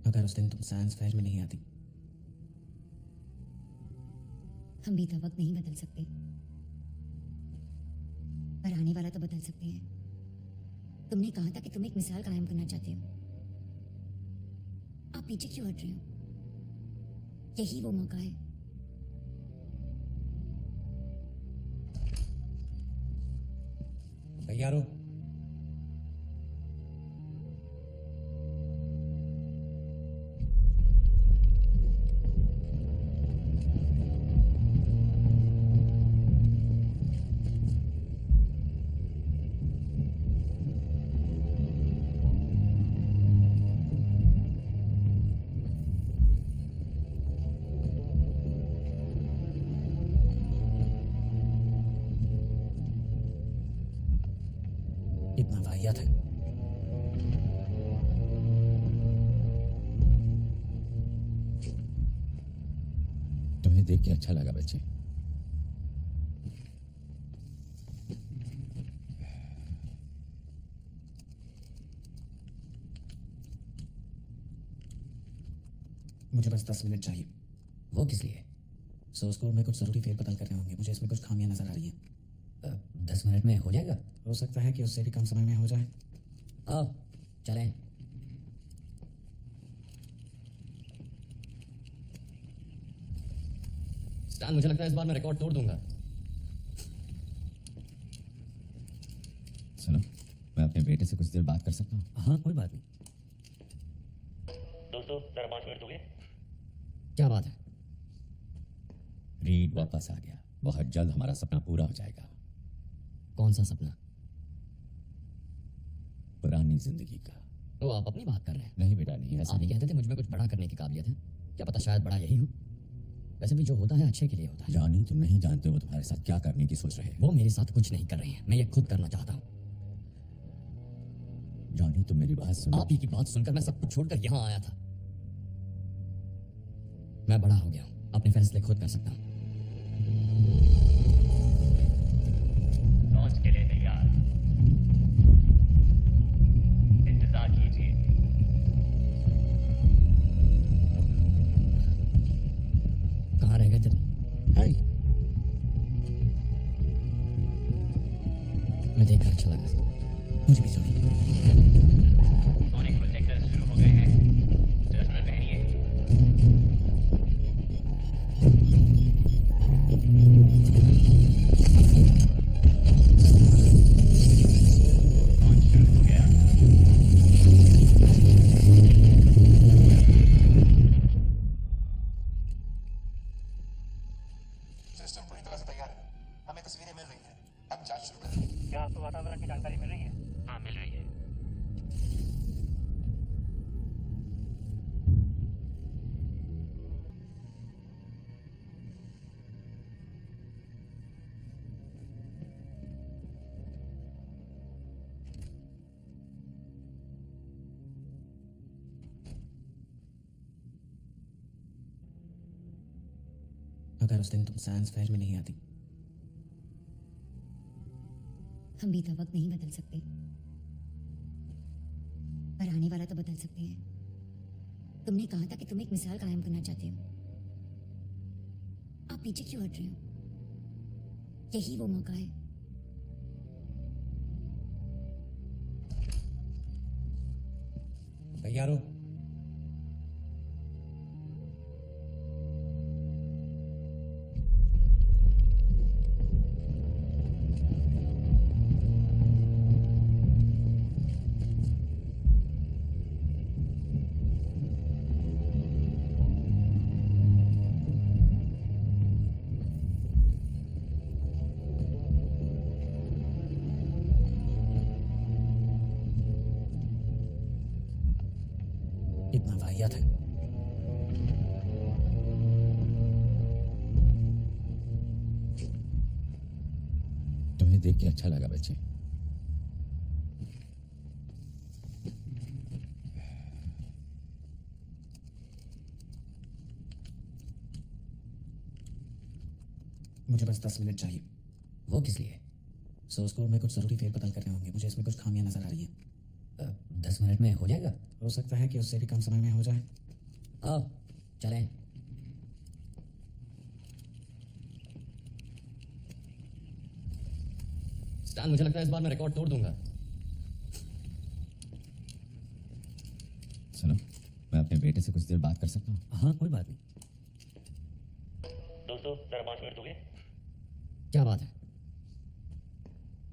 अगर उस दिन तुम साइंस फेयर में नहीं आती। हम बीता वक्त नहीं बदल सकते, पर आने वाला तो बदल सकते हैं। तुमने कहा था कि तुम एक मिसाल कायम करना चाहते हो। आप पीछे क्यों हट रहे हो? यही वो मौका है। तैयार हो? इतना वाहियात है। तुम्हें देख के अच्छा लगा बच्चे। मुझे बस 10 मिनट चाहिए। वो किस लिए? सोर्स कोड में कुछ जरूरी फेरबदल करने होंगे। मुझे इसमें कुछ खामियां नजर आ रही हैं। 10 मिनट में हो जाएगा? हो सकता है कि उससे भी कम समय में हो जाए। आओ चलें। स्टैन, मुझे लगता है इस बार मैं रिकॉर्ड तोड़ दूंगा। सुनो, मैं अपने बेटे से कुछ देर बात कर सकता हूँ? हाँ कोई बात नहीं। दोस्तों जरा 5 मिनट दोगे? क्या बात है? रीड वापस आ गया। बहुत जल्द हमारा सपना पूरा हो जाएगा। कौन सा सपना? पुरानी जिंदगी का। तो आप अपनी बात कर रहे हैं? नहीं बेटा, नहीं ऐसा आप ही नहीं। कहते थे मुझ में कुछ बड़ा करने की काबिलियत है। क्या पता शायद बड़ा यही हो। वैसे भी जो होता है अच्छे के लिए होता है। जानी, तुम नहीं जानते वो तुम्हारे साथ क्या करने की सोच रहे हैं। वो मेरे साथ कुछ नहीं कर रहे हैं, मैं ये खुद करना चाहता हूँ। जॉनी, तुम मेरी बात सुनो। आप ही की बात सुनकर मैं सब कुछ छोड़कर यहाँ आया था। मैं बड़ा हो गया हूँ, अपने फैसले खुद कर सकता हूँ। लॉन्च के लिए तैयार। इंतजार कीजिए। कहाँ रह गए थे तुम? हाय, मैं देखकर अच्छा लगा। मुझे भी सॉरी। सोनिक प्रोजेक्टर शुरू हो गए हैं। चश्मे पहनिए। लॉन्च शुरू हो गया। सिस्टम पूरी तरह से तैयार है। हमें तस्वीरें मिल रही हैं। अब जांच शुरू करें। क्या आपको वातावरण की जानकारी मिल रही है? हाँ, मिल रही है। अगर उस दिन तुम साइंस फेयर में नहीं आती, हम बीता वक्त नहीं बदल सकते, पर आने वाला तो बदल सकते हैं। तुमने कहा था कि तुम एक मिसाल कायम करना चाहते हो। आप पीछे क्यों हट रहे हो? यही वो मौका है। तैयार हो? कितना वाहियात है। तुम्हें देख के अच्छा लगा बच्चे। मुझे बस 10 मिनट चाहिए। वो किस लिए? सोर्स कोड में कुछ जरूरी फेरबदल करने होंगे। मुझे इसमें कुछ खामियां नजर आ रही हैं। 10 मिनट में हो जाएगा? हो सकता है कि उससे भी कम समय में हो जाए। आओ चलें। स्टैन, मुझे लगता है इस बार मैं रिकॉर्ड तोड़ दूंगा। सुनो, मैं अपने बेटे से कुछ देर बात कर सकता हूँ? हाँ, कोई बात नहीं। दोस्तों, जरा 5 मिनट दोगे? क्या बात है?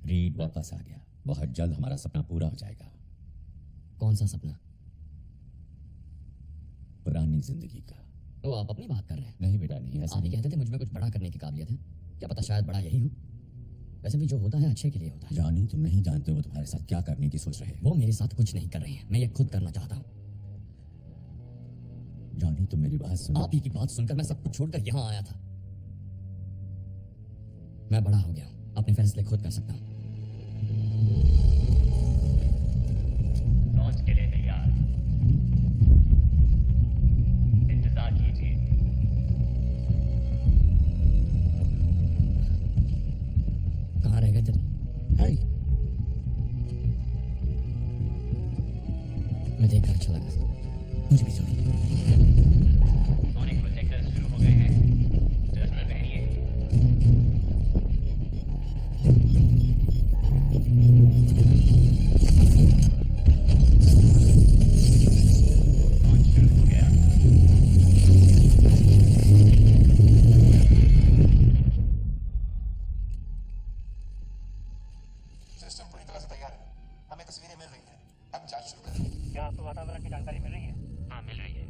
रीड वापस आ गया। बहुत जल्द हमारा सपना पूरा हो जाएगा। कौन सा सपना? पुरानी जिंदगी का। तो आप अपनी बात कर रहे हैं? नहीं बेटा, नहीं ऐसा आप ही नहीं। कहते थे मुझ में कुछ बड़ा करने की काबिलियत है। क्या पता शायद बड़ा यही हो। वैसे भी जो होता है अच्छे के लिए होता है। जानी, तुम नहीं जानते वो तुम्हारे साथ क्या करने की सोच रहे हैं। वो मेरे साथ कुछ नहीं कर रहे हैं, मैं ये खुद करना चाहता हूँ। जॉनी, तुम मेरी बात सुनो। आप ही की बात सुनकर मैं सब कुछ छोड़कर यहाँ आया था। मैं बड़ा हो गया हूँ, अपने फैसले खुद कर सकता हूँ। लॉन्च के लिए तैयार। इंतजार कीजिए। कहाँ रह गए थे? मैं देखकर अच्छा लगा। मुझे भी सॉरी। सोनिक प्रोजेक्टर शुरू हो गए हैं। चश्मे पहनिए। लॉन्च शुरू हो गया। सिस्टम पूरी तरह से तैयार है। हमें तस्वीरें मिल रही हैं। अब जांच शुरू करें। क्या आपको वातावरण की जानकारी मिल रही है? हाँ, मिल रही है।